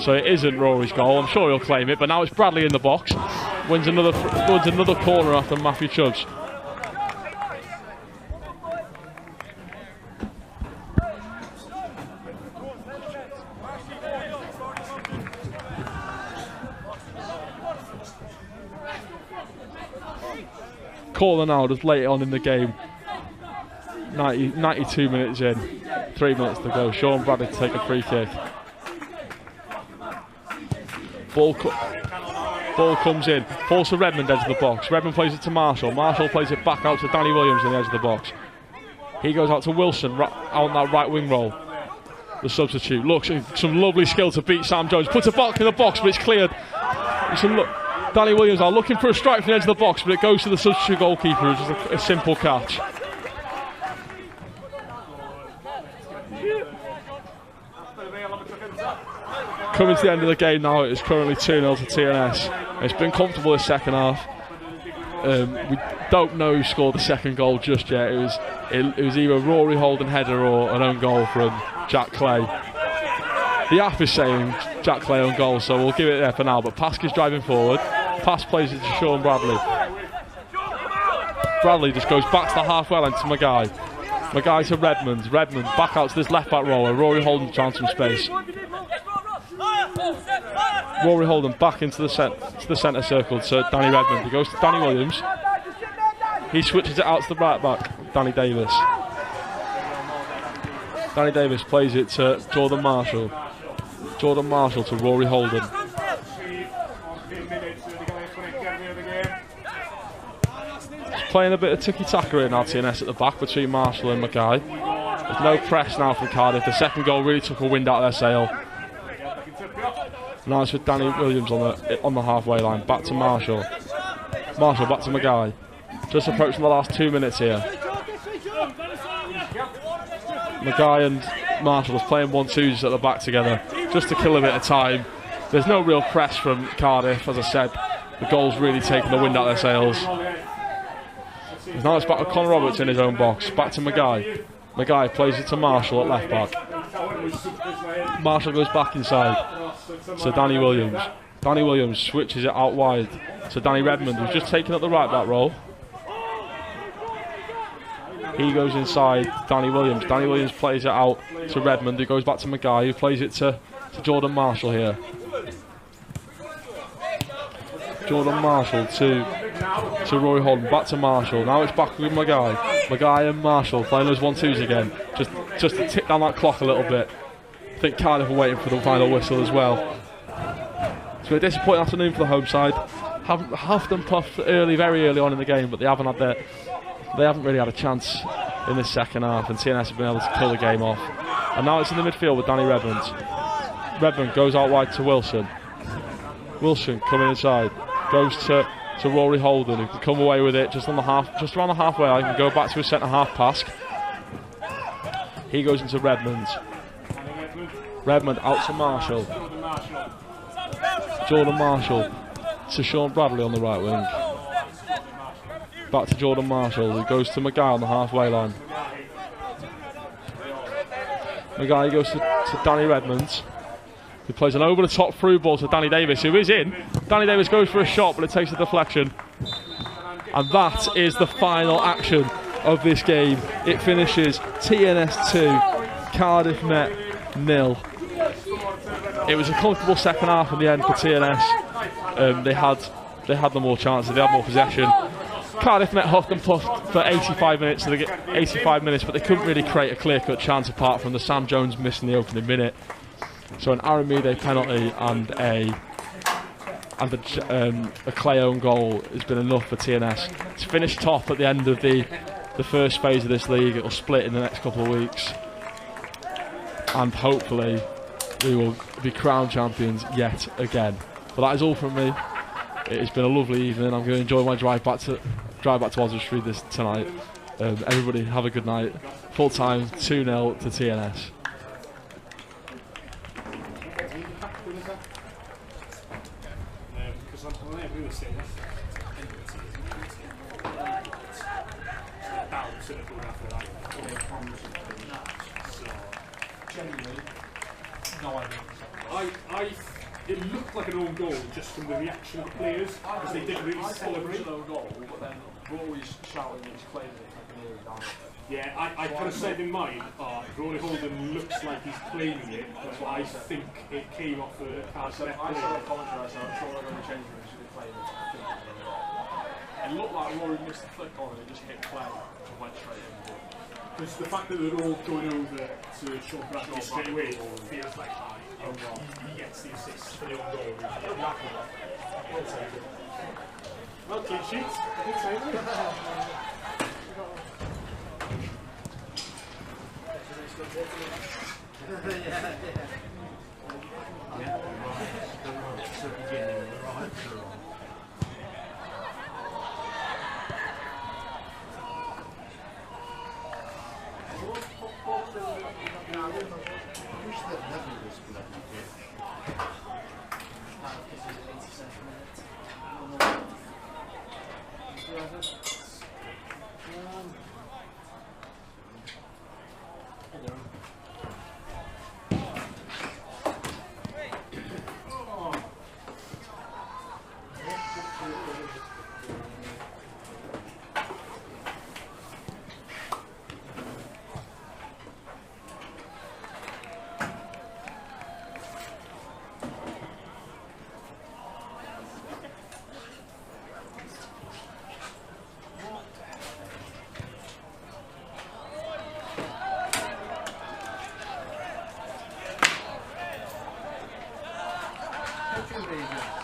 So it isn't Rory's goal. I'm sure he'll claim it, but now it's Bradley in the box. Wins another corner after Matthew Chubbs. Corner now, just late on in the game. 92 minutes in, 3 minutes to go. Sean Bradley to take a free kick. Ball comes in, falls to Redmond, edge of the box. Redmond plays it to Marshall. Marshall plays it back out to Danny Williams on the edge of the box. He goes out to Wilson, out on that right wing roll. The substitute looks some lovely skill to beat Sam Jones. Puts it back in the box, but it's cleared. Danny Williams are looking for a strike from the edge of the box, but it goes to the substitute goalkeeper, which is a simple catch. Coming to the end of the game now, it is currently 2-0 to TNS. It's been comfortable this second half. We don't know who scored the second goal just yet. It was either Rory Holden header or an own goal from Jack Clay. The app is saying Jack Clay own goal, so we'll give it there for now. But Pask is driving forward. Pass plays it to Sean Bradley. Bradley just goes back to the halfway line to Maguire. Maguire to Redmond. Redmond back out to this left back rower. Rory Holden trying some space. Rory Holden back into the centre circle to Danny Redmond. He goes to Danny Williams. He switches it out to the right back, Danny Davis. Danny Davis plays it to Jordan Marshall. Jordan Marshall to Rory Holden. Playing a bit of tiki-taka in our TNS at the back between Marshall and Mackay. There's no press now from Cardiff. The second goal really took a wind out of their sail. Now it's with Danny Williams on the halfway line. Back to Marshall. Marshall back to Mackay. Just approaching the last 2 minutes here. Mackay and Marshall is playing 1-2s at the back together just to kill a bit of time. There's no real press from Cardiff, as I said. The goal's really taken the wind out of their sails. Now it's back to Conor Roberts in his own box. Back to Maguire. Maguire plays it to Marshall at left back. Marshall goes back inside to Danny Williams. Danny Williams switches it out wide to Danny Redmond, who's just taken up the right back role. He goes inside Danny Williams. Danny Williams plays it out to Redmond, who goes back to Maguire, who plays it to Jordan Marshall here. Jordan Marshall to Roy Holden, back to Marshall. Now it's back with Maguire. Maguire and Marshall playing those 1-2s again, just to tick down that clock a little bit. I think Cardiff are waiting for the final whistle as well. It's been a disappointing afternoon for the home side. Haven't huffed and puffed early, very early on in the game, but they haven't really had a chance in this second half, and TNS have been able to kill the game off. And now it's in the midfield with Danny Redmond. Redmond goes out wide to Wilson. Wilson coming inside, goes to Rory Holden, who can come away with it just around the halfway line, can go back to his centre half pass. He goes into Redmond. Redmond out to Marshall. Jordan Marshall to Sean Bradley on the right wing. Back to Jordan Marshall, who goes to Maguire on the halfway line. Maguire goes to Danny Redmond, who plays an over the top through ball to Danny Davis, who is in. Danny Davis goes for a shot, but it takes a deflection. And that is the final action of this game. It finishes TNS 2, Cardiff Met 0. It was a comfortable second half in the end for TNS. They had the more chances, they had more possession. Cardiff Met huffed and puffed for 85 minutes, but they couldn't really create a clear-cut chance apart from the Sam Jones missing the opening minute. So an Aramide penalty and a Clay own goal has been enough for TNS to finish top at the end of the first phase of this league. It will split in the next couple of weeks, and hopefully we will be crowned champions yet again. But that is all from me. It has been a lovely evening. I'm going to enjoy my drive back to Oswestry tonight. Everybody have a good night. Full time 2-0 to TNS. It looked like an own goal just from the reaction of the players, because they didn't really celebrate. It was an own goal, but then Rory's shouting and he's claiming it like an early down. Yeah, I kind of said in mine, Rory Holden looks like he's claiming it, but I think it came off a card. I said a commentary, so I'm sure they're going to change it, should be claiming it. It looked like Rory missed the flick on it, just hit play and went straight in. Because the fact that they're all going over to Sean Bradley straight away feels like he gets the assist for the own goal. We'll take it. Well, clean sheets. I did say Thank you.